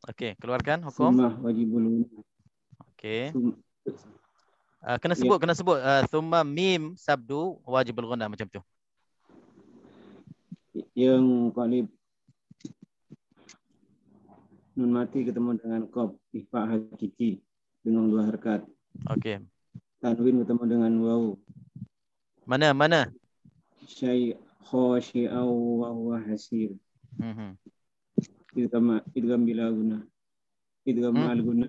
Speaker 1: Okey, keluarkan hukum.
Speaker 8: ثم wajibul
Speaker 1: Okey.
Speaker 8: ثم
Speaker 1: Kena sebut, kena sebut. Thumma mim sabdu wajibul ghunna macam tu.
Speaker 8: yang qalib nun mati ketemu dengan qaf ifa hakiki dengan 2 harakat.
Speaker 1: Okey.
Speaker 8: Tanwin ketemu dengan waw.
Speaker 1: Mana?
Speaker 8: Syai khashi'aw wa huwa hasir. Idgham bila guna. Idgham ma'al guna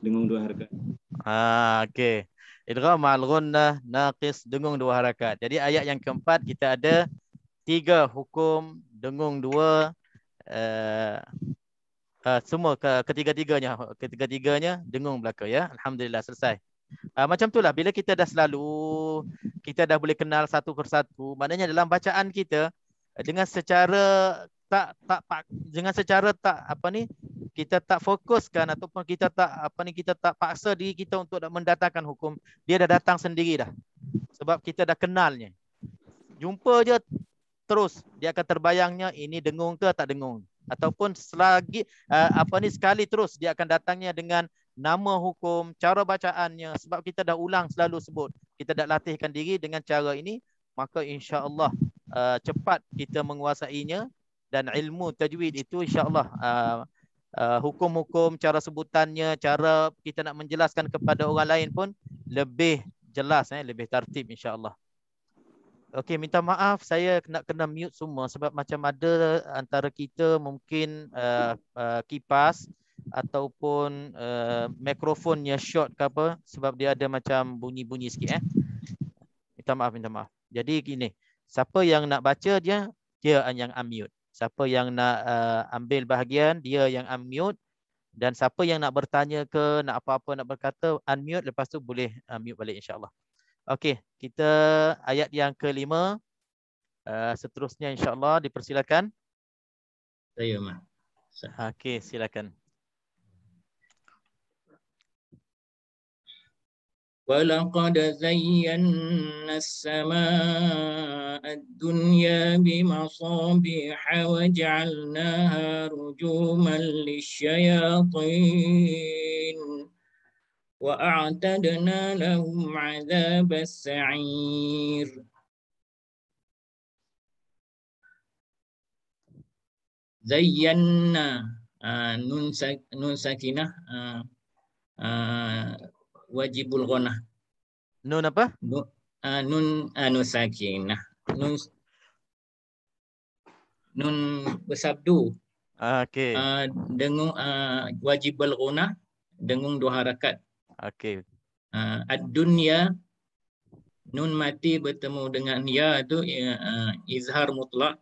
Speaker 8: dengan 2 harakat.
Speaker 1: Okey. Idgham ma'al ghunnah naqis dengung 2 harakat. Jadi ayat yang keempat kita ada 3 hukum dengung 2 semua ketiga-tiganya dengung belaka ya. Alhamdulillah selesai. Macam itulah bila kita dah selalu kita dah boleh kenal satu persatu, maknanya dalam bacaan kita dengan secara kita tak fokuskan ataupun kita tak paksa diri kita untuk mendatangkan hukum, dia dah datang sendiri dah. Sebab kita dah kenalnya. Jumpa je terus dia akan terbayangnya ini dengung ke tak dengung. Ataupun selagi sekali terus dia akan datangnya dengan nama hukum, cara bacaannya. Sebab kita dah ulang selalu sebut, kita dah latihkan diri dengan cara ini, maka insya-Allah cepat kita menguasainya. Dan ilmu tajwid itu insya-Allah hukum-hukum, cara sebutannya, cara kita nak menjelaskan kepada orang lain pun lebih jelas, lebih tertib insya-Allah. Okey, minta maaf saya nak kena mute semua sebab macam ada antara kita mungkin kipas ataupun mikrofonnya short ke apa sebab dia ada macam bunyi-bunyi sikit Minta maaf. Jadi gini, siapa yang nak baca dia yang unmute. Siapa yang nak ambil bahagian dia yang unmute, dan siapa yang nak bertanya ke nak apa-apa nak berkata unmute, lepas tu boleh mute balik insya-Allah. Okey, kita ayat yang ke-5. Seterusnya insya-Allah dipersilakan.
Speaker 7: Saya Mak.
Speaker 1: Okey, silakan.
Speaker 6: ولقد زينا السماء الدنيا بمصابيح وجعلناها رجوما للشياطين وأعتدنا لهم عذاب السعير. زينا nun sakinah wajibul ghunnah.
Speaker 1: Nun apa?
Speaker 6: Nun sakinah. Nun bersabdu.
Speaker 1: Okey.
Speaker 6: Dengung wajibul ghunnah dengung 2 harakat.
Speaker 1: Okey.
Speaker 6: Ad-dunya nun mati bertemu dengan ya itu izhar mutlak.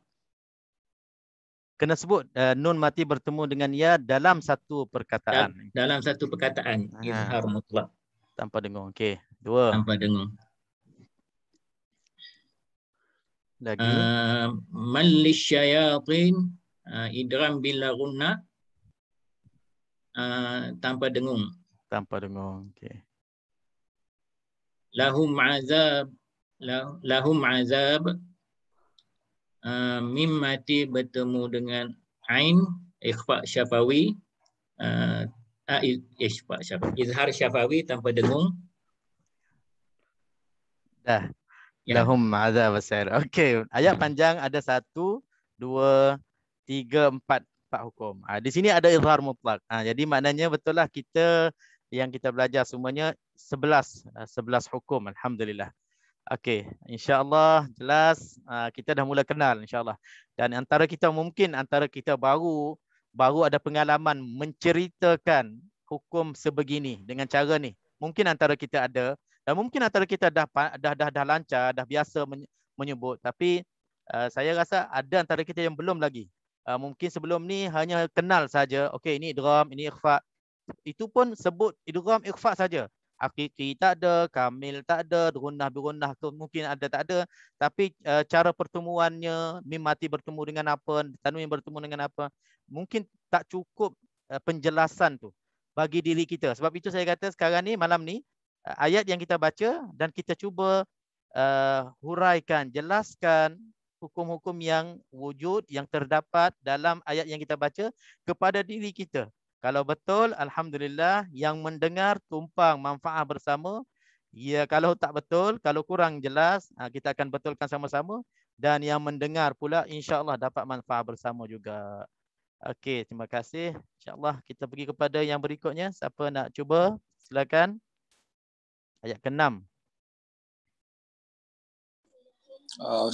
Speaker 1: Kena sebut nun mati bertemu dengan ya dalam satu perkataan.
Speaker 6: Dalam satu perkataan izhar mutlak.
Speaker 1: Tanpa dengung. Okey. 2.
Speaker 6: Tanpa dengung.
Speaker 1: Lagi.
Speaker 6: Man lisyayatin idgham bila ghunnah tanpa dengung.
Speaker 1: Tanpa dengung. Okey.
Speaker 6: Lahum azab mim mati bertemu dengan ain ikhfa syafawi izhar syafawi tanpa dengung.
Speaker 1: Dah. Ya. Lahum azab besar. Okey, ayat panjang ada 1, 2, 3, 4 hukum. Di sini ada izhar mutlak. Jadi maknanya betul lah yang kita belajar semuanya 11 hukum, alhamdulillah. Okey, insya-Allah jelas kita dah mula kenal insya-Allah. Dan antara kita baru ada pengalaman menceritakan hukum sebegini dengan cara ni. Mungkin antara kita ada, dan mungkin antara kita dah lancar, dah biasa menyebut, tapi saya rasa ada antara kita yang belum lagi. Mungkin sebelum ni hanya kenal saja. Okey, ini idgham, ini ikhfa. Itu pun sebut idgham ikhfa saja. Hakiki tak ada, kamil tak ada, gunnah bi-gunnah mungkin ada tak ada, tapi cara pertemuannya, mim mati bertemu dengan apa, tanwin bertemu dengan apa, mungkin tak cukup penjelasan tu. bagi diri kita. Sebab itu saya kata sekarang ni, malam ni, ayat yang kita baca dan kita cuba huraikan, jelaskan hukum-hukum yang wujud, yang terdapat dalam ayat yang kita baca kepada diri kita. Kalau betul, Alhamdulillah, yang mendengar tumpang manfaat bersama. Ya, kalau tak betul, kalau kurang jelas, kita akan betulkan sama-sama. Dan yang mendengar pula, insya-Allah dapat manfaat bersama juga. Okey, terima kasih. InsyaAllah kita pergi kepada yang berikutnya. Siapa nak cuba? Silakan. Ayat ke-6.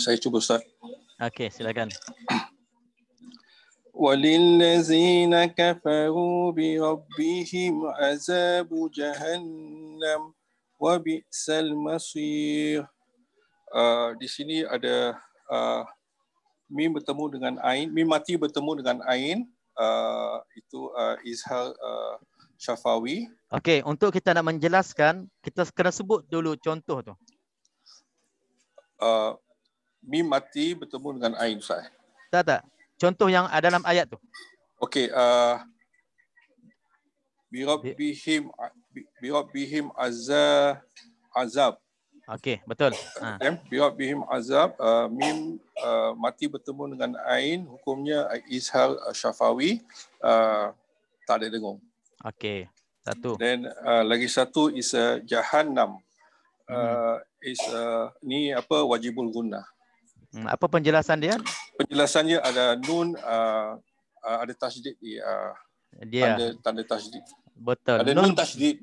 Speaker 9: Saya cuba, Ustaz.
Speaker 1: Okey, silakan.
Speaker 9: وَلِلَّذِينَ كَفَرُوا بِرَبِّهِمْ عَذَابُ جَهَنَّمَ وَبِئْسَ الْمَصِيرُ. Di sini ada mim bertemu dengan ain, mim mati bertemu dengan ain, itu izhar syafawi.
Speaker 1: Okey, untuk kita nak menjelaskan, kita kena sebut dulu contoh tu.
Speaker 9: Mim mati bertemu dengan ain, Ustaz.
Speaker 1: Tak. Contoh yang ada dalam ayat tu.
Speaker 9: Okey, birabbihim azab.
Speaker 1: Okey, betul.
Speaker 9: Birabbihim azab, mim mati bertemu dengan ain, hukumnya izhar syafawi, tak ada dengung.
Speaker 1: Okey, satu.
Speaker 9: Dan lagi satu is jahannam. Ni apa, wajibul gunnah.
Speaker 1: Apa penjelasan dia?
Speaker 9: Penjelasannya ada nun, ada tasydid di tanda tasydid.
Speaker 1: Betul.
Speaker 9: Ada nun tasydid.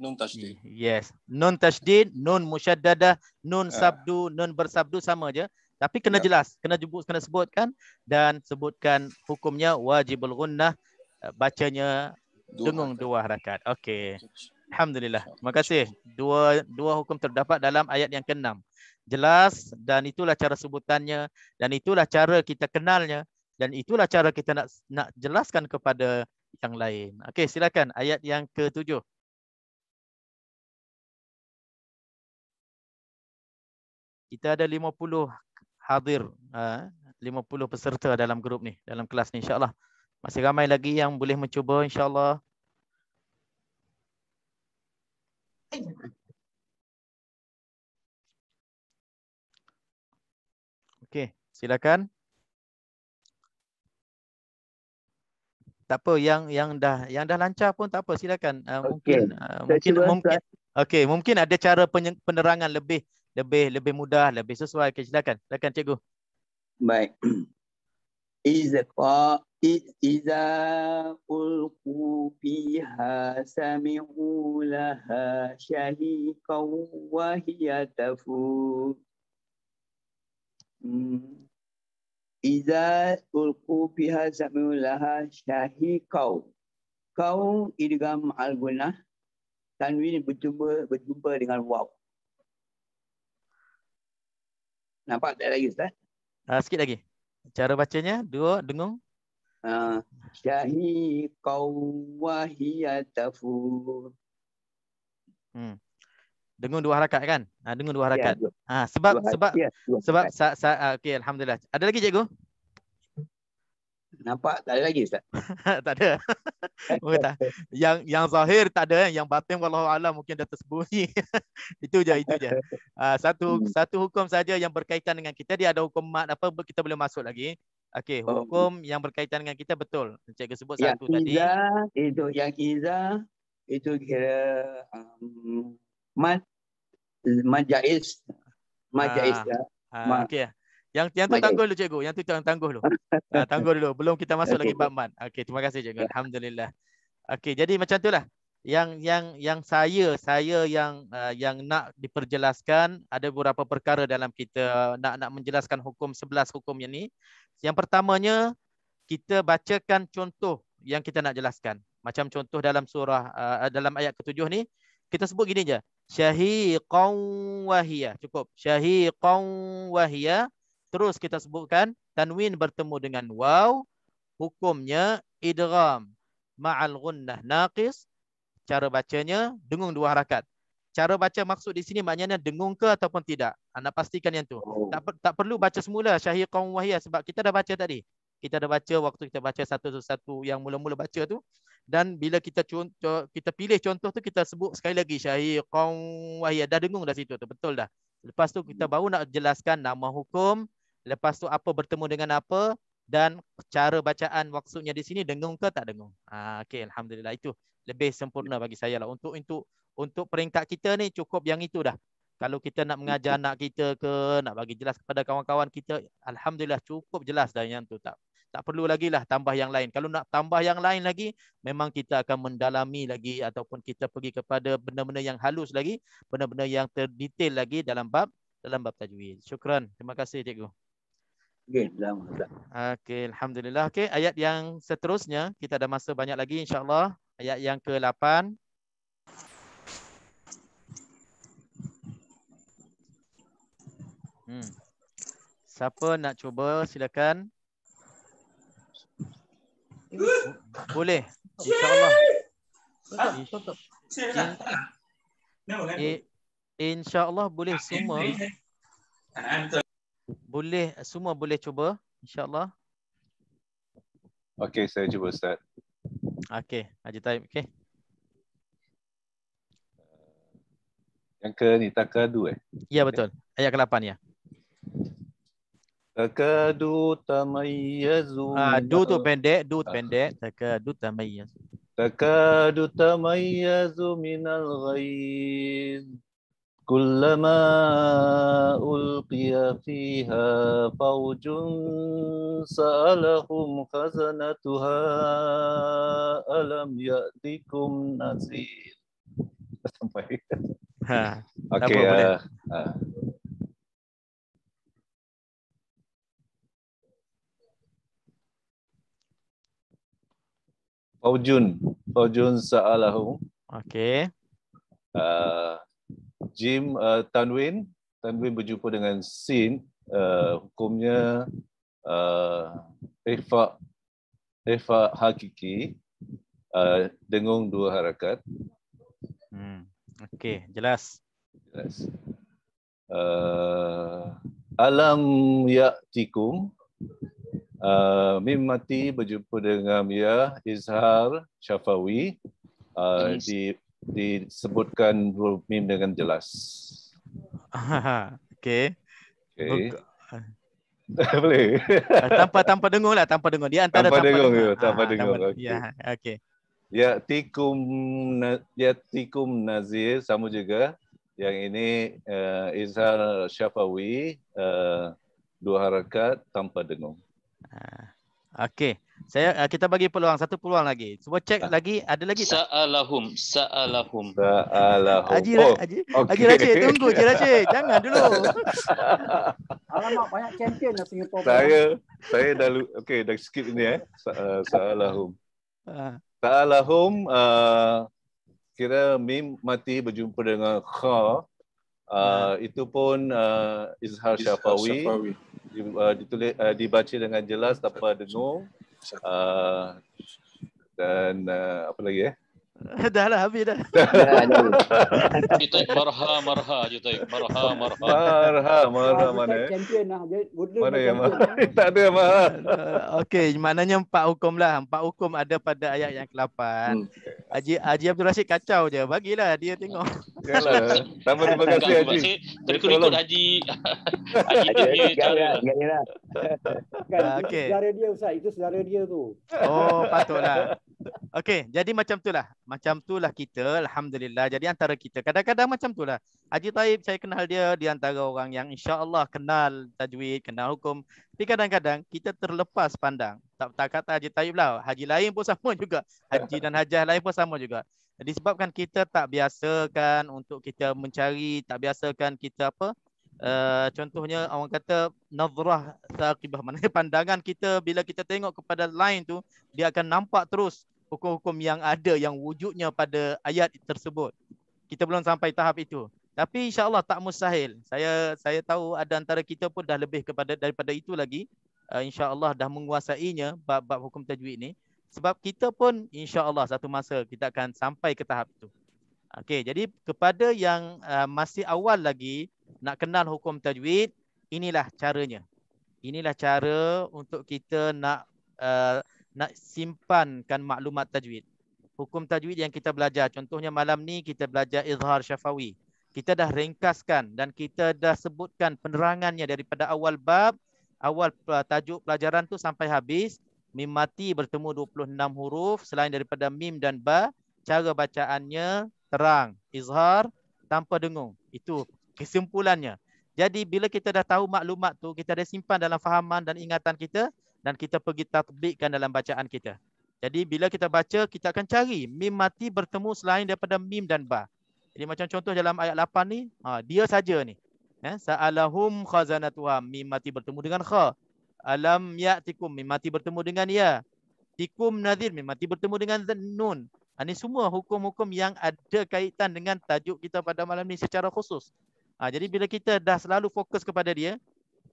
Speaker 1: Yes. Nun tasydid, nun musyaddadah, nun sabdu, nun bersabdu sama je. Tapi kena jelas, kena sebutkan dan sebutkan hukumnya wajibul gunnah, bacanya dengung 2 harakat. Okey. Alhamdulillah. Terima kasih. Dua hukum terdapat dalam ayat yang ke-6. Jelas, dan itulah cara sebutannya, dan itulah cara kita kenalnya, dan itulah cara kita nak jelaskan kepada yang lain. Okey, silakan ayat yang ke-7. Kita ada 50 hadir, 50 peserta dalam grup ni, dalam kelas ni, insya-Allah. Masih ramai lagi yang boleh mencuba, insya-Allah. Okey, silakan. Tak apa, yang dah lancar pun tak apa, silakan. Mungkin ada cara penerangan lebih mudah, lebih sesuai. Okey, silakan cikgu.
Speaker 10: Baik. Iza ulqu fiha sami'u laha syahiqaw wa hiya tafur. Iza ulqu fiha sami'u laha syahiqaw. Kau idgham al-gunnah, tanwin berjumpa dengan waw. Nampak tak lagi, Ustaz?
Speaker 1: Sikit lagi. Cara bacanya, 2 dengung.
Speaker 10: Syahiqaw wa hiya tafur.
Speaker 1: Dengung 2 harakat kan? Dengung 2 harakat.
Speaker 10: Ya,
Speaker 1: Sebab okey, alhamdulillah. Ada lagi cikgu?
Speaker 10: Nampak tak ada lagi, Ustaz?
Speaker 1: Tak ada. Yang zahir tak ada, yang batin wallahu alam mungkin dah tersembunyi. Itu je. Satu hukum saja yang berkaitan dengan kita, dia ada hukum mat apa kita boleh masuk lagi. Okey, hukum yang berkaitan dengan kita betul. Cikgu sebut
Speaker 10: yang
Speaker 1: satu tadi.
Speaker 10: Iza itu kira majais.
Speaker 1: Okey. Yang tu tangguh dulu cikgu, yang tu tangguh dulu. Tangguh dulu, belum kita masuk lagi bab mat. Okey, terima kasih cikgu. Alhamdulillah. Okey, jadi macam itulah. Yang saya yang nak diperjelaskan, ada beberapa perkara dalam kita nak menjelaskan hukum 11 hukum yang ni. Yang pertamanya, kita bacakan contoh yang kita nak jelaskan. Macam contoh dalam surah dalam ayat ke-7 ni, kita sebut gini je. Syahiqan wa hiya. Cukup. Syahiqan wa hiya. Terus kita sebutkan tanwin bertemu dengan waw, hukumnya idgham ma'al gunnah naqis. Cara bacanya dengung 2 harakat. Cara baca maksud di sini maknanya dengung ke ataupun tidak. Nak pastikan yang tu. Tak perlu baca semula syahiqan wa hiya sebab kita dah baca tadi. Kita dah baca waktu kita baca satu-satu yang mula-mula baca tu. Dan bila kita pilih contoh tu, kita sebut sekali lagi syahiqan wahiyah. Dah dengung dah situ tu, betul dah. Lepas tu kita baru nak jelaskan nama hukum, lepas tu apa bertemu dengan apa, dan cara bacaan maksudnya di sini dengung ke tak dengung. Okey, alhamdulillah, itu lebih sempurna bagi saya lah. Untuk peringkat kita ni cukup yang itu dah. Kalau kita nak mengajar anak kita ke, nak bagi jelas kepada kawan-kawan kita, alhamdulillah cukup jelas dah yang tu. Tak perlu lagi lah tambah yang lain. Kalau nak tambah yang lain lagi, memang kita akan mendalami lagi ataupun kita pergi kepada benda-benda yang halus lagi, benda-benda yang terdetail lagi dalam bab tajwid. Syukran. Terima kasih cikgu. Okey, alhamdulillah. Okey, ayat yang seterusnya kita ada masa banyak lagi insya-Allah. Ayat yang ke-8. Siapa nak cuba silakan. Boleh. InsyaAllah. InsyaAllah boleh semua. Semua boleh cuba. InsyaAllah.
Speaker 5: Okey, saya cuba Ustaz.
Speaker 1: Okey, Haji Taib. Okey.
Speaker 5: Yang ke ni, takadu
Speaker 1: Ya, betul. Ayat ke-8 ya.
Speaker 5: Takadu tamayyazu.
Speaker 1: Du tu pendek, takadu tamayyaz.
Speaker 5: Takadu tamayyazu minal ghaiz. Kullama ulqiya fiha fawjun sa'alahum khazanatuha alam ya'tikum nazir. Sampai. Okey. Faujun sa'alahu.
Speaker 1: Okey.
Speaker 5: Jim tanwin berjumpa dengan sin, hukumnya ifa hakiki, dengung 2 harakat.
Speaker 1: Okey, jelas.
Speaker 5: Alam ya'tikum, mim mati berjumpa dengan ya, izhar syafawi, disebutkan huruf mim dengan jelas.
Speaker 1: Okey.
Speaker 5: Boleh.
Speaker 1: Tanpa dengung lah, tanpa dengung. Dia antara
Speaker 5: tanpa dengung. Okey.
Speaker 1: Ya, okey.
Speaker 5: Ya'tikum nazir sama juga. Yang ini izhar syafawi, 2 harakat tanpa dengung.
Speaker 1: Okey. Kita bagi peluang, satu peluang lagi. Cuba cek lagi, ada lagi tak?
Speaker 2: Sa'alahum.
Speaker 1: Haji Rashid, tunggu je Rashid. Jangan dulu.
Speaker 3: Alamak, banyak champion lah Singapura.
Speaker 5: Saya dah skip ni Sa'alahum. Sa'alahum, kira mim mati berjumpa dengan kha, itu pun izhar syafawi. Dibaca dengan jelas tanpa dengung, dan apa lagi
Speaker 1: Dah lah, habis dah.
Speaker 2: Marha je Taib. Marha
Speaker 5: mana?
Speaker 3: Champion lah.
Speaker 5: Mana yang marha? Tak ada marha.
Speaker 1: Okey, maknanya 4 hukum lah. 4 hukum ada pada ayat yang ke-8. Haji Abdul Rashid kacau je. Bagilah dia tengok.
Speaker 5: Yalah. Terima kasih Haji.
Speaker 2: Terikut Haji.
Speaker 3: Okey. Saudara dia Ustaz, itu saudara dia tu.
Speaker 1: Oh, patutlah. Okey, jadi macam itulah kita, alhamdulillah. Jadi antara kita kadang-kadang macam itulah. Haji Taib, saya kenal dia antara orang yang insya-Allah kenal tajwid, kenal hukum. Tapi kadang-kadang kita terlepas pandang. Tak kata Haji Taib lah, haji lain pun sama juga. Haji dan hajah lain pun sama juga. Disebabkan kita tak biasakan untuk kita mencari, tak biasakan kita contohnya orang kata nazrah saqibah, maknanya pandangan kita bila kita tengok kepada line tu, dia akan nampak terus hukum-hukum yang ada, yang wujudnya pada ayat tersebut. Kita belum sampai tahap itu. Tapi insya-Allah tak mustahil. Saya tahu ada antara kita pun dah lebih daripada itu lagi. Insya-Allah dah menguasainya bab hukum tajwid ni. Sebab kita pun insya-Allah satu masa kita akan sampai ke tahap itu. Okey, jadi kepada yang masih awal lagi nak kenal hukum tajwid, inilah caranya. Inilah cara untuk kita nak simpankan maklumat tajwid. hukum tajwid yang kita belajar. Contohnya malam ni kita belajar izhar syafawi. Kita dah ringkaskan dan kita dah sebutkan penerangannya daripada awal bab, awal tajuk pelajaran tu sampai habis. Mim mati bertemu 26 huruf selain daripada mim dan ba. Cara bacaannya terang, izhar tanpa dengung. Itu kesimpulannya. Jadi bila kita dah tahu maklumat tu, kita dah simpan dalam fahaman dan ingatan kita dan kita pergi tatbikkan dalam bacaan kita. Jadi bila kita baca, kita akan cari mim mati bertemu selain daripada mim dan ba. Jadi macam contoh dalam ayat 8 ni, dia saja ni. Sa'alahum khazanatuha, mim mati bertemu dengan kha. Alam ya'tikum, mim mati bertemu dengan ya. Tikum nadhir, mim mati bertemu dengan nun. Ini semua hukum-hukum yang ada kaitan dengan tajuk kita pada malam ni secara khusus. Jadi bila kita dah selalu fokus kepada dia,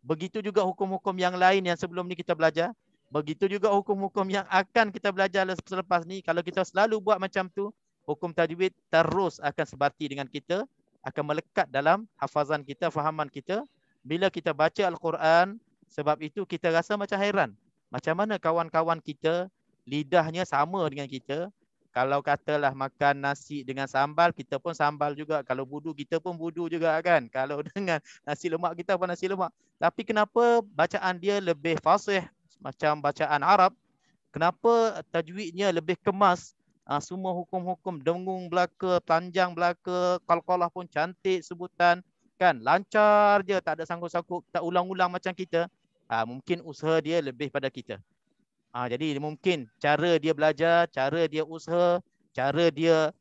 Speaker 1: begitu juga hukum-hukum yang lain yang sebelum ni kita belajar, begitu juga hukum-hukum yang akan kita belajar selepas ni. Kalau kita selalu buat macam tu, hukum tajwid terus akan sebati dengan kita, akan melekat dalam hafazan kita, fahaman kita. Bila kita baca Al-Quran, sebab itu kita rasa macam hairan. Macam mana kawan-kawan kita, lidahnya sama dengan kita. Kalau katalah makan nasi dengan sambal, kita pun sambal juga. Kalau budu, kita pun budu juga kan. Kalau dengan nasi lemak, kita pun nasi lemak. Tapi kenapa bacaan dia lebih fasih macam bacaan Arab? Kenapa tajwidnya lebih kemas? Semua hukum-hukum dengung belaka, panjang belaka, qalqalah pun cantik sebutan. Kan, lancar je, tak ada sangkut-sangkut, tak ulang-ulang macam kita. Mungkin usaha dia lebih pada kita. Jadi mungkin cara dia belajar, cara dia usaha, cara dia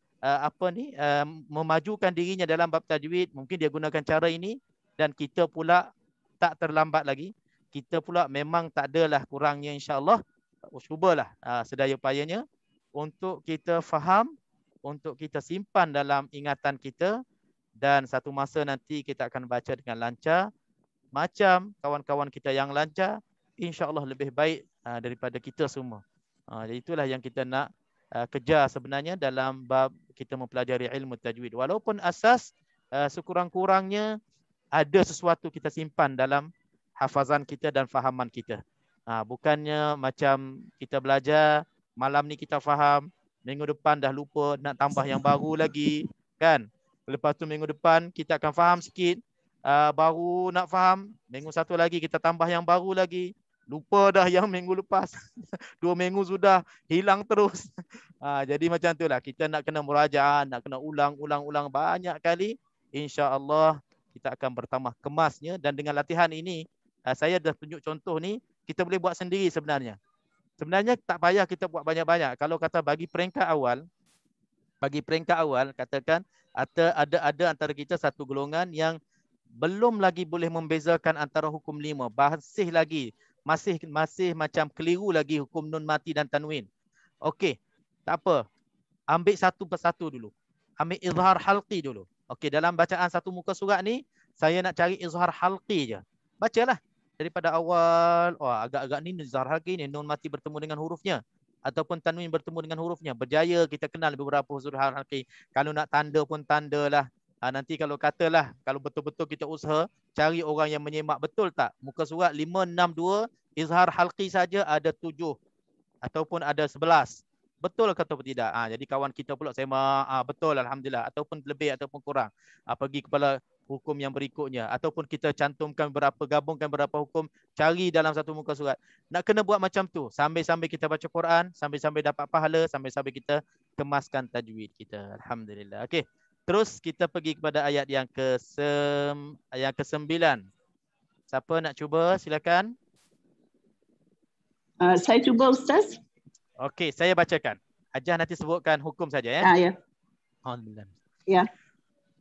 Speaker 1: memajukan dirinya dalam bab tajwid, mungkin dia gunakan cara ini dan kita pula tak terlambat lagi. Kita pula memang tak adalah kurangnya, insya-Allah. Cubalah sedaya upayanya untuk kita faham, untuk kita simpan dalam ingatan kita dan satu masa nanti kita akan baca dengan lancar macam kawan-kawan kita yang lancar, insya-Allah lebih baik daripada kita semua. Jadi itulah yang kita nak kejar sebenarnya dalam bab kita mempelajari ilmu tajwid. Walaupun asas sekurang-kurangnya ada sesuatu kita simpan dalam hafazan kita dan fahaman kita. Bukannya macam kita belajar, malam ni kita faham, minggu depan dah lupa, nak tambah yang baru lagi, kan? Lepas tu minggu depan kita akan faham sikit, baru nak faham, minggu satu lagi kita tambah yang baru lagi. Lupa dah yang minggu lepas. 2 minggu sudah hilang terus. Jadi macam itulah. Kita nak kena murajaah, nak kena ulang banyak kali. InsyaAllah kita akan bertambah kemasnya. Dan dengan latihan ini, saya dah tunjuk contoh ni, kita boleh buat sendiri sebenarnya. Sebenarnya tak payah kita buat banyak-banyak. Kalau kata bagi peringkat awal, katakan ada antara kita satu golongan yang belum lagi boleh membezakan antara hukum 5. Masih macam keliru lagi hukum nun mati dan tanwin. Okey, tak apa. Ambil satu persatu dulu. Ambil izhar halqi dulu. Okey, dalam bacaan satu muka surat ni, saya nak cari izhar halqi je. Bacalah daripada awal. Agak-agak ni izhar halqi ni, nun mati bertemu dengan hurufnya ataupun tanwin bertemu dengan hurufnya. Berjaya kita kenal beberapa huruf halqi. Kalau nak tanda pun tandalah. Nanti kalau katalah, kalau betul-betul kita usaha, cari orang yang menyemak betul tak? Muka surat 562, izhar halqi saja ada 7 ataupun ada 11. Betul ke atau tidak? Jadi kawan kita pula semak, betul alhamdulillah, ataupun lebih ataupun kurang. Pergi kepada hukum yang berikutnya ataupun kita cantumkan gabungkan berapa hukum, cari dalam satu muka surat. Nak kena buat macam tu sambil-sambil kita baca Quran, sambil-sambil dapat pahala, sambil-sambil kita kemaskan tajwid kita. Alhamdulillah. Okey. Terus kita pergi kepada ayat yang ke-9. Siapa nak cuba? Silakan.
Speaker 11: Saya cuba, Ustaz.
Speaker 1: Okey, saya bacakan. Hajah nanti sebutkan hukum saja ya.
Speaker 11: Ya.
Speaker 1: Alhamdulillah.
Speaker 11: Ya.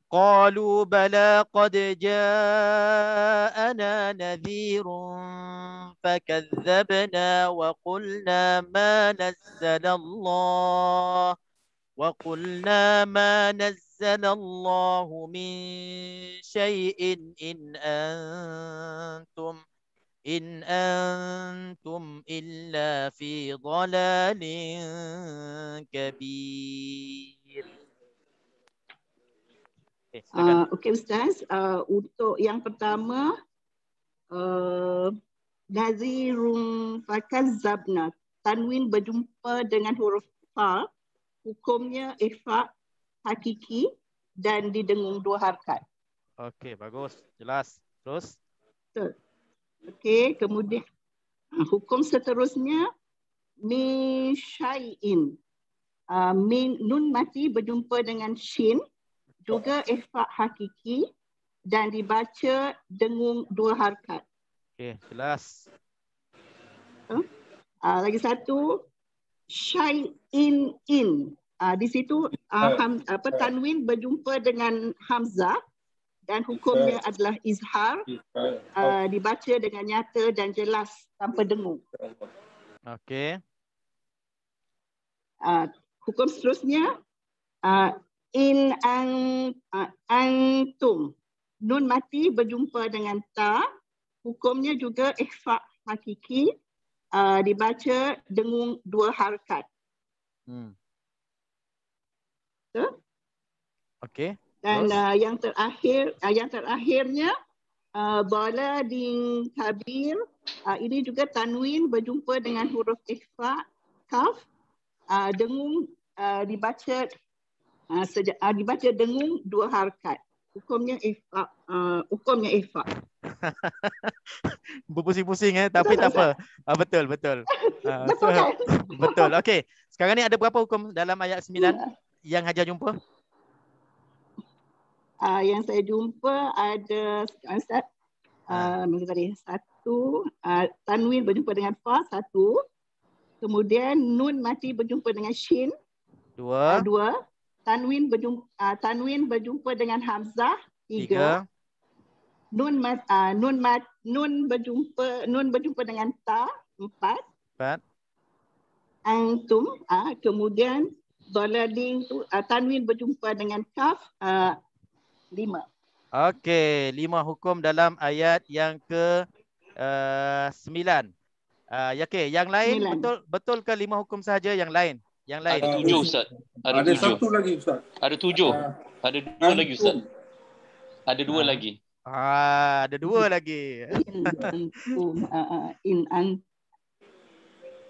Speaker 1: Qalu bala qad ja'ana nadhirun fakadzabna wa qulna ma nazzala Allah وَقُلْنَا مَا نَزَّلَ اللَّهُ مِنْ شَيْءٍ إِنْ أَنْتُمْ إِلَّا فِي ضَلَالٍ كَبِيرٍ.
Speaker 11: Okey Ustaz, untuk yang pertama, Nazirun fakazzabna, tanwin berjumpa dengan huruf ta. hukumnya ikhfa hakiki dan didengung 2 harakat.
Speaker 1: Okey, bagus. Jelas. Terus?
Speaker 11: Betul. Okey, kemudian hukum seterusnya min syai'in. Min nun mati berjumpa dengan shin, juga ikhfa hakiki dan dibaca dengung 2 harakat.
Speaker 1: Okey, jelas.
Speaker 11: Lagi satu syai'in in. Di situ tanwin berjumpa dengan hamzah dan hukumnya adalah izhar, dibaca dengan nyata dan jelas tanpa dengung.
Speaker 1: Okey.
Speaker 11: Hukum seterusnya in antum. Nun mati berjumpa dengan ta, hukumnya juga ikhfa hakiki, dibaca dengung 2 harakat.
Speaker 1: Okey.
Speaker 11: Dan yang terakhirnya bala din kabir, ini juga tanwin berjumpa dengan huruf ikhfa kaf, dengung dibaca dengung 2 harakat. Hukumnya ikhfa.
Speaker 1: Berpusing-pusing tapi tak apa. Betul.
Speaker 11: Betul kan?
Speaker 1: Betul. Okey. Sekarang ni ada berapa hukum dalam ayat 9 yang Hajar jumpa?
Speaker 11: Yang saya jumpa ada Ustaz, tadi 1, tanwin berjumpa dengan fa 1, kemudian nun mati berjumpa dengan shin 2, tanwin berjumpa dengan hamzah 3, nun berjumpa dengan ta 4, antum, kemudian dalading tu tanwin berjumpa dengan kaf 5.
Speaker 1: Okey, 5 hukum dalam ayat yang ke 9. Okey, yang lain
Speaker 11: 9.
Speaker 1: betul ke 5 hukum sahaja yang lain? Yang lain.
Speaker 2: Ada 7 Ustaz.
Speaker 9: Ada 1 lagi Ustaz.
Speaker 2: Ada 7. Ada 2 lagi Ustaz. Ada 2 lagi.
Speaker 1: Ada 2 lagi.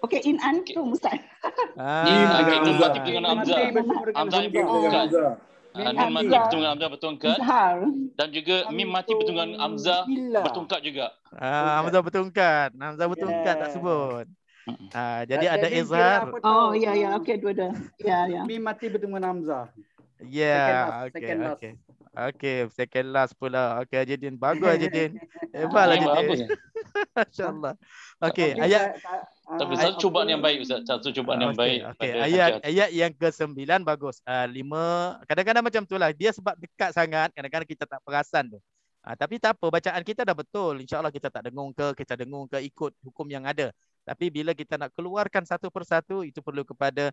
Speaker 11: Okey, in antum Ustaz.
Speaker 2: Nun mati dengan hamzah. Hamzah yang bertungkat. Nun mati bertungkat dengan hamzah bertungkat. Dan juga mim mati bertungkat dengan hamzah bertungkat juga.
Speaker 1: Hamzah bertungkat. Tak sebut. Jadi ada izhar.
Speaker 11: Oh ya, okey dua-dua. Ya.
Speaker 3: Mim mati bertemu dengan hamzah.
Speaker 1: Ya, okey, second last pula. Okey, Ajedin, bagus Ajedin. Hebatlah Ajedin. Masya-Allah. Okey, ayat
Speaker 2: tapi satu cubaan yang baik Ustaz, satu cubaan yang baik.
Speaker 1: Okey, ayat yang ke-9 bagus. 5 kadang-kadang macam itulah. Dia sebab dekat sangat, kadang-kadang kita tak perasan tu. Tapi tak apa, bacaan kita dah betul. Insya-Allah kita tak dengung ke ikut hukum yang ada. Tapi bila kita nak keluarkan satu persatu, itu perlu kepada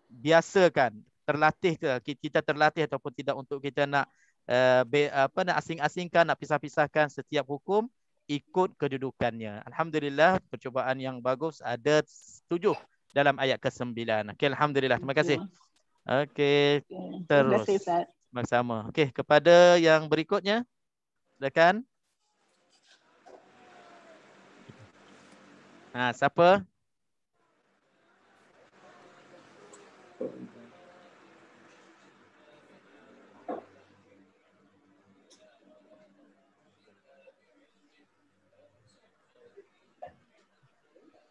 Speaker 1: biasakan, terlatih ke kita terlatih ataupun tidak untuk kita nak nak asing-asingkan, nak pisah-pisahkan setiap hukum ikut kedudukannya. Alhamdulillah, percubaan yang bagus, ada 7 dalam ayat ke-9. Okey, alhamdulillah. Terima kasih. Okey, terus sama-sama. Okey, kepada yang berikutnya. Silakan. Siapa?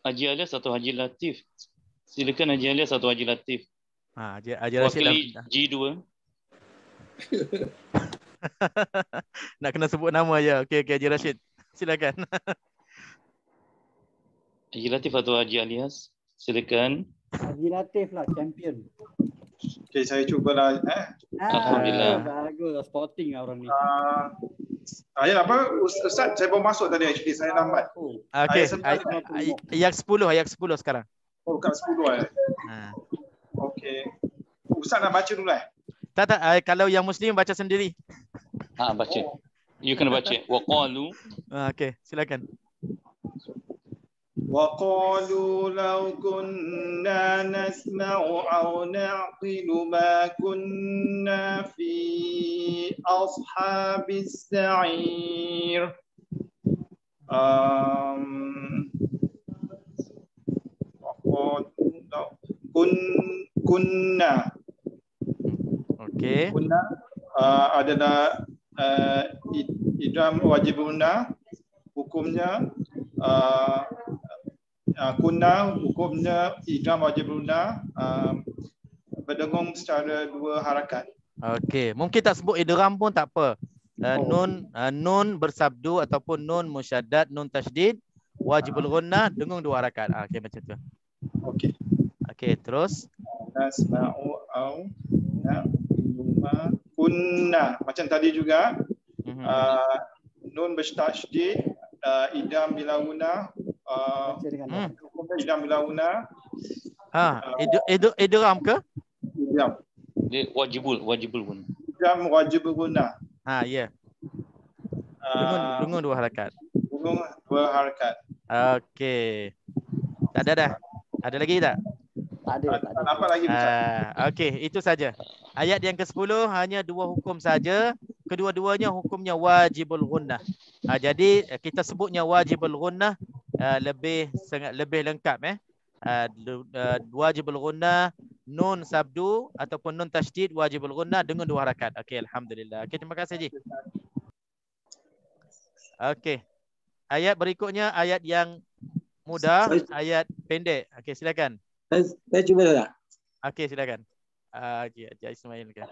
Speaker 2: Haji Alias atau Haji Latif? Silakan Haji Alias atau Haji Latif.
Speaker 1: Haji Rashid
Speaker 2: wakili G2.
Speaker 1: Nak kena sebut nama je. Okey, Haji Rashid. Silakan.
Speaker 2: Haji Latif atau Haji Alias? Silakan.
Speaker 3: Haji Latif lah, champion.
Speaker 9: Okey, saya cubalah.
Speaker 2: Alhamdulillah.
Speaker 3: Bagus, sporting lah orang ni.
Speaker 9: Ayat apa? Ustaz, saya baru masuk tadi actually. Saya lambat.
Speaker 1: Okey, ayat 10 sekarang.
Speaker 9: Oh, kat 10 Okey. Ustaz nak baca dulu
Speaker 1: Tak, kalau yang Muslim baca sendiri.
Speaker 2: Baca. You kena baca. Waqalu.
Speaker 1: Okey, silakan.
Speaker 12: وقالوا لو كنا نسمع أو نعقل ما كنا في أصحاب السعير
Speaker 9: kunna.
Speaker 1: Okey.
Speaker 9: Kunna adalah idgham wajib guna. Hukumnya kunna hukumnya idgham wajib guna berdengung secara dua harakat.
Speaker 1: Okey, mungkin tak sebut idgham pun tak apa. Nun bersabdu ataupun nun musyaddad, nun tasydid, wajibul ghunnah dengung dua harakat. Okey macam tu.
Speaker 9: Okey.
Speaker 1: Okey, terus
Speaker 9: Nasma'u au na'luma kunna. Macam tadi juga nun bertasydid, idgham bila guna, idgham bila guna.
Speaker 1: Idgham ke?
Speaker 9: Idgham.
Speaker 2: Dia wajibul guna.
Speaker 9: Idgham wajibul guna.
Speaker 1: Ya. Dengung dua harakat.
Speaker 9: Dengung dua harakat.
Speaker 1: Okey. Tak ada dah. Ada lagi tak?
Speaker 3: Tak ada.
Speaker 9: Apa lagi
Speaker 1: okey, itu saja. Ayat yang ke-10 hanya dua hukum saja. Kedua-duanya hukumnya wajibul ghunnah. Jadi kita sebutnya wajibul ghunnah lebih lengkap wajibul ghunnah, nun sabdu ataupun nun tasydid wajibul ghunnah dengan dua harakat. Okey, alhamdulillah. Okey, terima kasih Ji. Okey. Ayat berikutnya ayat yang mudah, ayat pendek. Okey, silakan.
Speaker 13: Saya cuba tak?
Speaker 1: Okey, silakan. Haji Ismail kan.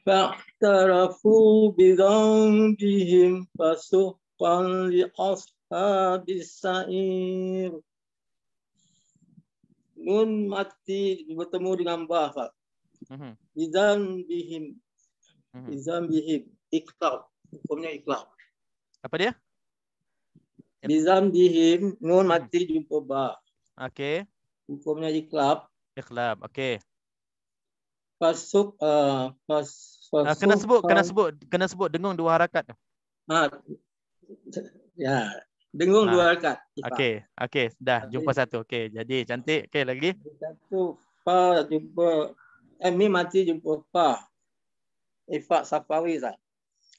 Speaker 13: Fa'tarafu bidhanbihim fasuqan li ashabis sa'ir. Nun mati bertemu dengan ba, Pak. Bidhanbihim. Bidhanbihim iqlab. Hukumnya iqlab.
Speaker 1: Apa dia?
Speaker 13: Bidhanbihim nun mati jumpa ba.
Speaker 1: Okey.
Speaker 13: Hukumnya iqlab.
Speaker 1: Iqlab. Okey.
Speaker 13: Fasuk
Speaker 1: kena sebut dengung dua harakat.
Speaker 13: Ya, dengung dua harakat.
Speaker 1: Okey, dah jumpa satu. Okey, jadi cantik. Okey, lagi.
Speaker 13: Satu fa jumpa mim mati jumpa fa. Ifaq Safawi Ustaz.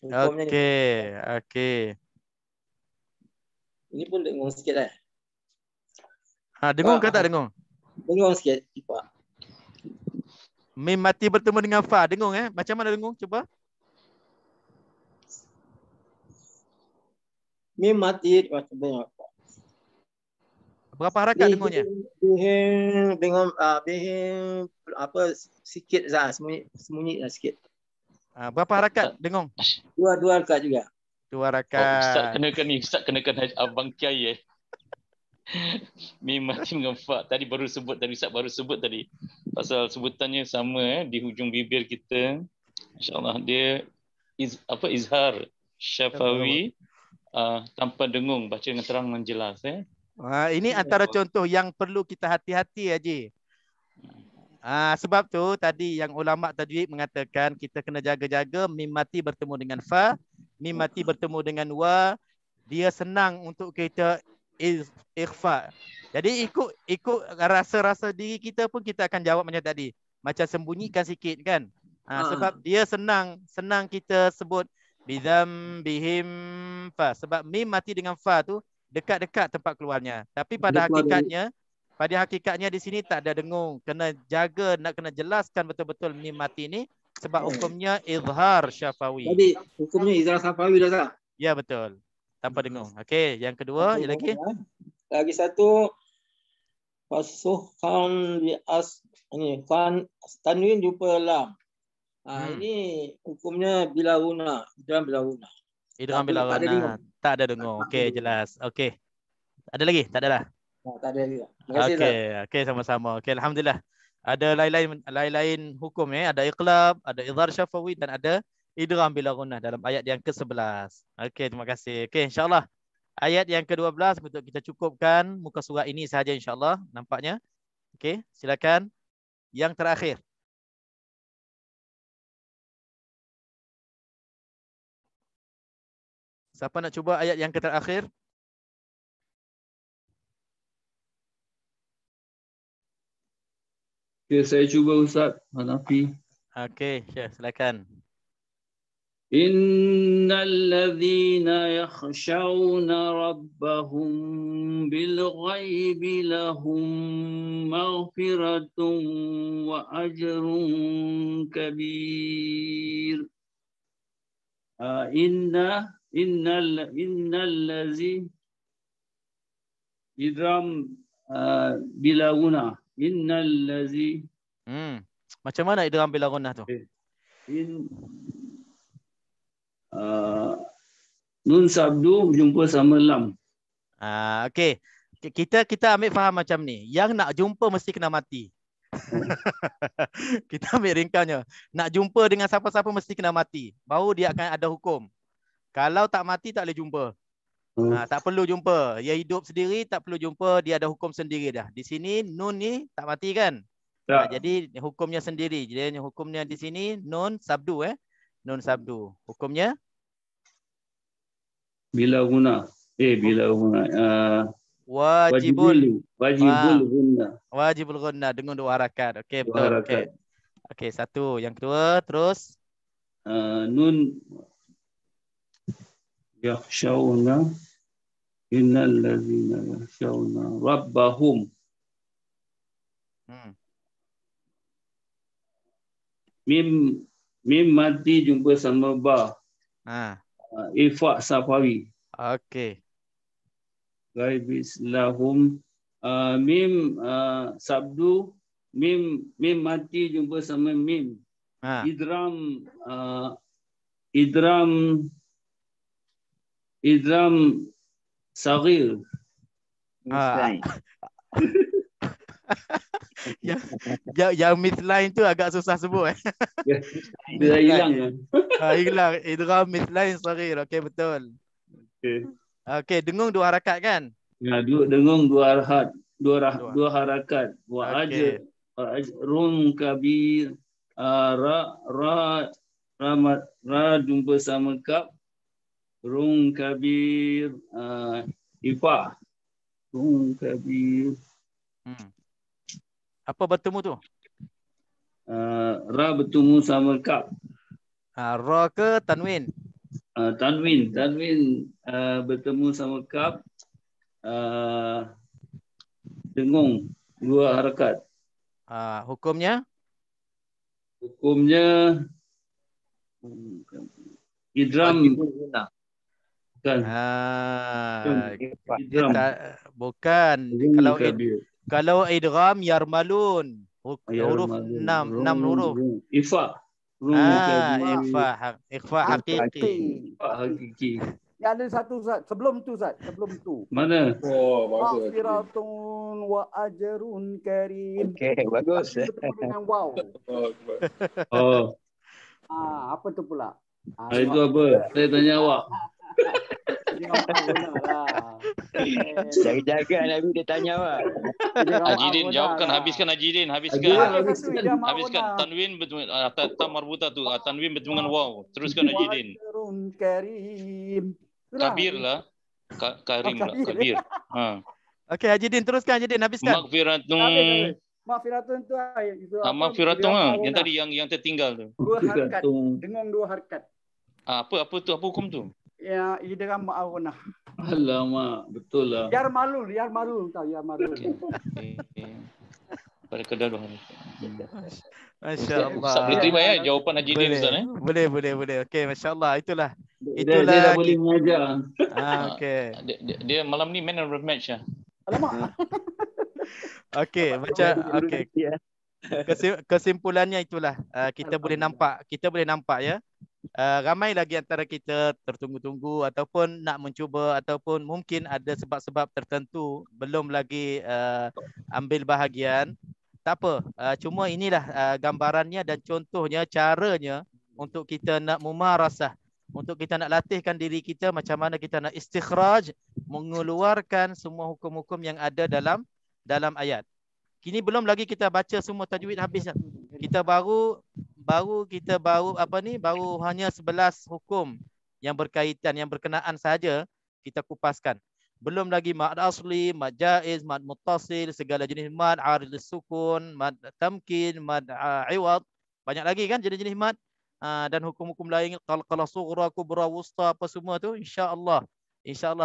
Speaker 1: Okey.
Speaker 13: Ini pun dengung sikit
Speaker 1: dengung ke tak dengung?
Speaker 13: Dengung sikit Ifaq.
Speaker 1: Mim mati bertemu dengan fa, dengung Macam mana dengung? Cuba.
Speaker 13: Mim mati macam dengung.
Speaker 1: Berapa harakat dengungnya?
Speaker 13: Dengung apa sikit sembunyi sikit.
Speaker 1: Berapa harakat dengung?
Speaker 13: Dua harakat juga.
Speaker 1: Dua harakat.
Speaker 2: Ustaz kenakan Abang Kiai Mim mati dengan fa. Tadi Ustaz baru sebut tadi. Pasal sebutannya sama di hujung bibir kita. Insya-Allah dia izhar syafawi tanpa dengung, baca dengan terang dan jelas
Speaker 1: Ini antara contoh yang perlu kita hati-hati Haji. Sebab tu tadi yang ulama tajwid mengatakan kita kena jaga-jaga mim mati bertemu dengan fa, mim mati bertemu dengan wa, dia senang untuk kita ikhfa. Jadi ikut rasa-rasa diri kita pun kita akan jawab macam tadi. Macam sembunyikan sikit kan. Sebab dia senang kita sebut bidzambihim fa. Sebab mim mati dengan fa tu dekat-dekat tempat keluarnya. Tapi pada hakikatnya di sini tak ada dengung. Kena jaga, kena jelaskan betul-betul mim mati ni sebab hukumnya izhar syafawi.
Speaker 13: Jadi hukumnya izhar syafawi dah tak?
Speaker 1: Ya betul. Tanpa dengung. Okey, yang kedua lagi.
Speaker 13: Lagi satu fasuhan di ini kan tanwin jumpa lam. Ini hukumnya bila guna, idgham bila guna.
Speaker 1: Idgham bila guna. Tak ada dengung. Okey, jelas. Okey. Ada lagi? Tak ada dah.
Speaker 13: Tak ada lagi.
Speaker 1: Okey, sama-sama. Okey, alhamdulillah. Ada lain-lain hukum ada iqlab, ada izhar syafawi dan ada idgham bila ghunnah dalam ayat yang ke-11. Okey, terima kasih. Okey, insya-Allah ayat yang ke-12 untuk kita cukupkan muka surat ini sahaja insya-Allah nampaknya. Okey, silakan yang terakhir. Siapa nak cuba ayat yang terakhir?
Speaker 4: Okay, saya cuba Ustaz Hanafi.
Speaker 1: Okey, silakan.
Speaker 4: Innalladzina yakhshawna rabbahum bil ghaibi lahum maghfiratun wa ajrun kabir. Innallazi idram bilaguna. Innallazi.
Speaker 1: Macam mana idgham bila gunnah tu?
Speaker 4: Nun sabdu jumpa sama lam.
Speaker 1: Okey. Kita ambil faham macam ni. Yang nak jumpa mesti kena mati. Kita ambil ringkasnya. Nak jumpa dengan siapa-siapa mesti kena mati. Baru dia akan ada hukum. Kalau tak mati tak boleh jumpa. Tak perlu jumpa. Dia hidup sendiri tak perlu jumpa. Dia ada hukum sendiri dah. Di sini nun ni tak mati kan? Jadi hukumnya sendiri. Jadi hukumnya di sini nun sabdu Nun sabdu. Hukumnya
Speaker 4: bila guna. Bila guna.
Speaker 1: Wajibul
Speaker 4: guna.
Speaker 1: Wajibul guna dengan 2 harakat. Okey, betul. Okey. Okey, satu. Yang kedua terus
Speaker 4: nun yakhshawna innallazina yakhshawna rabbahum. Mim mati jumpa sama ba. Ifak safawi.
Speaker 1: Okey.
Speaker 4: Ghaibis lahum. Mim sabdu. Mim mati jumpa sama mim. Idram sagir.
Speaker 1: Yang mithlain tu agak susah sebut.
Speaker 4: Dia hilang.
Speaker 1: Hilang. Idgham mithlain saghir. Okey, betul. Okey, dengung 2 harakat kan?
Speaker 4: Ya, dengung 2 harakat. 2 harakat. Wa ajrun kabir. Ra jumpa sama kap. Run kabir. Ifa. Run kabir.
Speaker 1: Apa bertemu tu?
Speaker 4: Ra bertemu sama kap.
Speaker 1: Ra ke tanwin?
Speaker 4: Tanwin bertemu sama kap. Dengung 2 harakat.
Speaker 1: Hukumnya?
Speaker 4: Hukumnya idram.
Speaker 1: Bukan. Kalau idgham yarmalun. Huruf 6 huruf.
Speaker 4: Ifa.
Speaker 1: Ikhfa hakiki.
Speaker 3: Yang ada satu Ustaz, sebelum tu Ustaz,
Speaker 4: Mana?
Speaker 3: Bagus. Maghfiratun wa ajrun karim.
Speaker 10: Okey, bagus.
Speaker 3: Dengan wow. Apa tu pula?
Speaker 4: Itu apa? Saya tanya awak.
Speaker 10: Jaga-jaga Nabi dia tanya awak.
Speaker 2: Haji jawabkan, habiskan Haji habiskan tanwin bertemu ta marbuta tu, tanwin bertemu dengan waw. Teruskan Haji
Speaker 3: Karim.
Speaker 2: Kabir lah. Karim lah, kabir.
Speaker 1: Okey, Haji teruskan Haji habiskan.
Speaker 3: Maghfiratun tu itu.
Speaker 2: Maghfiratun yang tadi yang tertinggal tu.
Speaker 3: 2 harakat. Dengung 2 harakat.
Speaker 2: Apa tu? Apa hukum tu?
Speaker 3: Ya, idgham ma'awnah.
Speaker 4: Alamak, betul lah.
Speaker 3: Yar malul tahu yar malul.
Speaker 2: Pada kedua 2 hari.
Speaker 1: Masya-Allah.
Speaker 2: Boleh terima jawapan Haji Din Ustaz
Speaker 1: Boleh. Okey, masya-Allah. Itulah.
Speaker 4: Dia dah boleh mengajar.
Speaker 1: Okey.
Speaker 2: Dia malam ni man of the match lah.
Speaker 3: Alamak.
Speaker 1: Okey, kesimpulannya itulah. Kita boleh nampak ya. Ramai lagi antara kita tertunggu-tunggu ataupun nak mencuba ataupun mungkin ada sebab-sebab tertentu belum lagi ambil bahagian. Tak apa, cuma inilah gambarannya dan contohnya, caranya untuk kita nak mumarasah, untuk kita nak latihkan diri kita macam mana kita nak istikhraj, mengeluarkan semua hukum-hukum yang ada dalam ayat. Kini belum lagi kita baca semua tajwid habis. Kita baru hanya 11 hukum yang berkaitan, yang berkenaan saja kita kupaskan. Belum lagi mad asli, mad jaiz, mad muttasil, segala jenis mad, arid sukun, mad tamkin, mad iwad. Banyak lagi kan jenis-jenis mad. dan hukum-hukum lain kalau sughra, kubra, wusta apa semua tu insya-Allah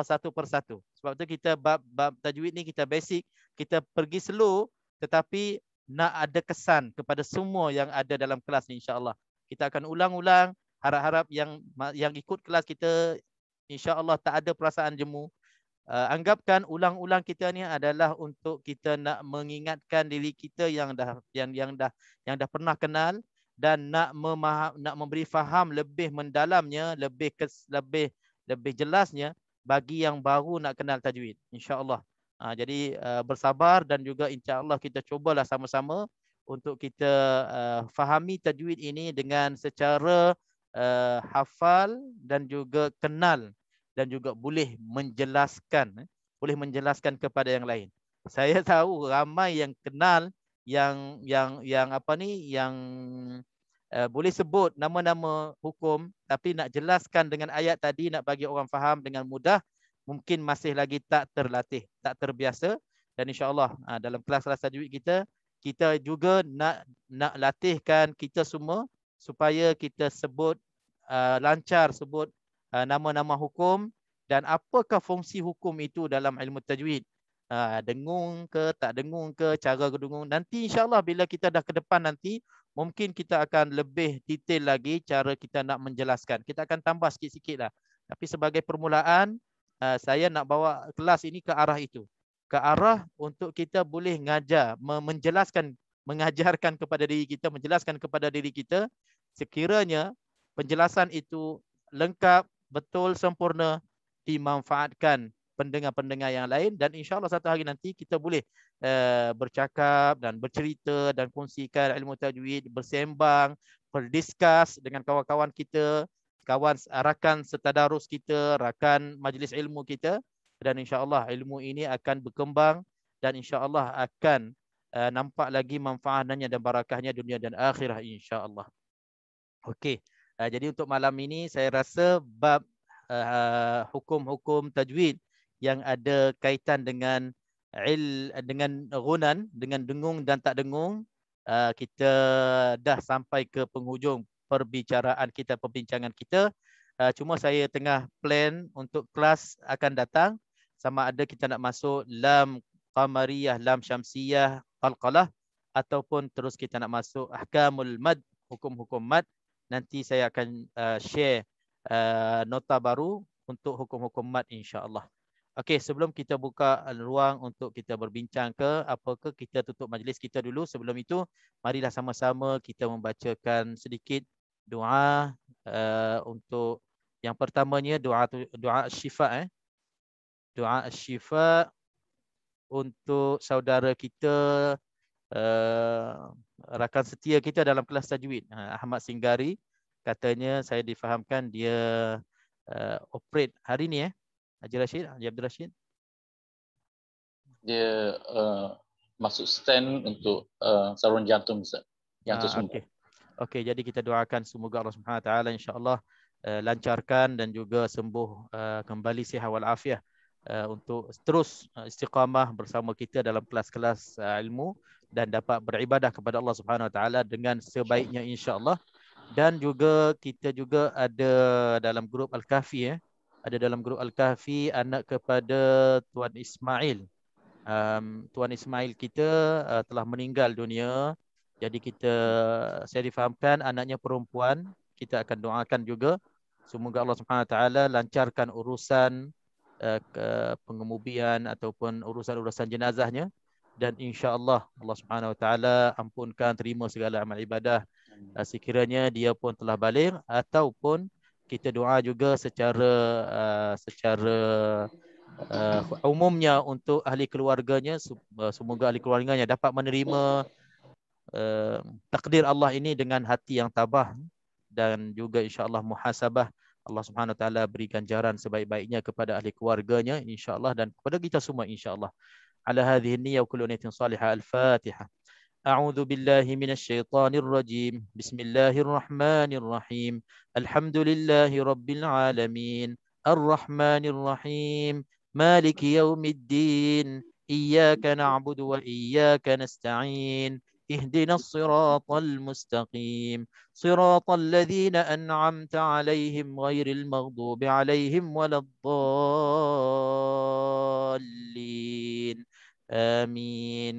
Speaker 1: satu persatu. Sebab tu kita bab tajwid ni kita basic, kita pergi slow tetapi nak ada kesan kepada semua yang ada dalam kelas ni insya-Allah. Kita akan ulang-ulang, harap-harap yang ikut kelas kita insya-Allah tak ada perasaan jemu. Anggapkan ulang-ulang kita ni adalah untuk kita nak mengingatkan diri kita yang dah pernah kenal dan nak memberi faham lebih mendalamnya, lebih jelasnya bagi yang baru nak kenal tajwid insya-Allah. Jadi bersabar dan juga insya-Allah kita cubalah sama-sama untuk kita fahami tajwid ini dengan secara hafal dan juga kenal dan juga boleh menjelaskan kepada yang lain. Saya tahu ramai yang kenal yang boleh sebut nama-nama hukum tapi nak jelaskan dengan ayat tadi nak bagi orang faham dengan mudah mungkin masih lagi tak terlatih, tak terbiasa. Dan insya-Allah dalam kelas-kelas tajwid kita juga nak latihkan kita semua supaya kita sebut lancar sebut nama-nama hukum dan apakah fungsi hukum itu dalam ilmu tajwid. Dengung ke, tak dengung ke, cara dengung. Nanti insya-Allah bila kita dah ke depan nanti, mungkin kita akan lebih detail lagi cara kita nak menjelaskan. Kita akan tambah sikit-sikit lah. Tapi sebagai permulaan, saya nak bawa kelas ini ke arah itu. Ke arah untuk kita boleh mengajarkan kepada diri kita, menjelaskan kepada diri kita, sekiranya penjelasan itu lengkap, betul, sempurna, dimanfaatkan pendengar-pendengar yang lain dan insya-Allah satu hari nanti kita boleh bercakap dan bercerita dan kongsikan ilmu tajwid, bersembang, berdiskus dengan kawan-kawan kita, rakan setadarus kita, rakan majlis ilmu kita dan insya-Allah ilmu ini akan berkembang dan insya-Allah akan nampak lagi manfaatnya dan barakahnya dunia dan akhirat insya-Allah. Okey. Jadi untuk malam ini saya rasa bab hukum-hukum tajwid yang ada kaitan dengan ghunan, dengan dengung dan tak dengung, kita dah sampai ke penghujung perbincangan kita. Cuma saya tengah plan untuk kelas akan datang sama ada kita nak masuk lam qamariyah, lam syamsiyah, qalqalah ataupun terus kita nak masuk ahkamul mad, hukum-hukum mad. Nanti saya akan share nota baru untuk hukum-hukum mad insya-Allah. Okey, sebelum kita buka ruang untuk kita berbincang ke apakah, kita tutup majlis kita dulu. Sebelum itu, marilah sama-sama kita membacakan sedikit doa untuk yang pertamanya doa syifa doa syifa untuk saudara kita rakan setia kita dalam kelas tajwid Ahmad Singgari. Katanya saya difahamkan dia operate hari ni Haji Abdul Rashid.
Speaker 2: Dia masuk stand untuk saluran jantung Ustaz. Jantung semua.
Speaker 1: Okey, jadi kita doakan semoga Allah Subhanahu Wa Taala insya-Allah lancarkan dan juga sembuh kembali sihat wal afiah untuk terus istiqamah bersama kita dalam kelas-kelas ilmu dan dapat beribadah kepada Allah Subhanahu Wa Taala dengan sebaiknya insya-Allah. Dan juga kita juga ada dalam grup Al-Kahfi anak kepada Tuan Ismail. Tuan Ismail kita telah meninggal dunia. Jadi saya difahamkan anaknya perempuan. Kita akan doakan juga semoga Allah Subhanahu Wa Taala lancarkan urusan pengemubian ataupun urusan-urusan jenazahnya dan insya-Allah Allah Subhanahu Wa Taala ampunkan, terima segala amal ibadah sekiranya dia pun telah balik, ataupun kita doa juga secara umumnya untuk ahli keluarganya, semoga ahli keluarganya dapat menerima takdir Allah ini dengan hati yang tabah dan juga insya-Allah muhasabah. Allah Subhanahu Wa Taala beri ganjaran sebaik-baiknya kepada ahli keluarganya insya-Allah dan kepada kita semua insya-Allah. Ala hadhihi niyyah wa kullu niyatin salihah. Al-Fatihah. أعوذ بالله من الشيطان الرجيم بسم الله الرحمن الرحيم الحمد لله رب العالمين الرحمن الرحيم مالك يوم الدين إياك نعبد وإياك نستعين اهدنا الصراط المستقيم صراط الذين أنعمت عليهم غير المغضوب عليهم ولا الضالين آمين.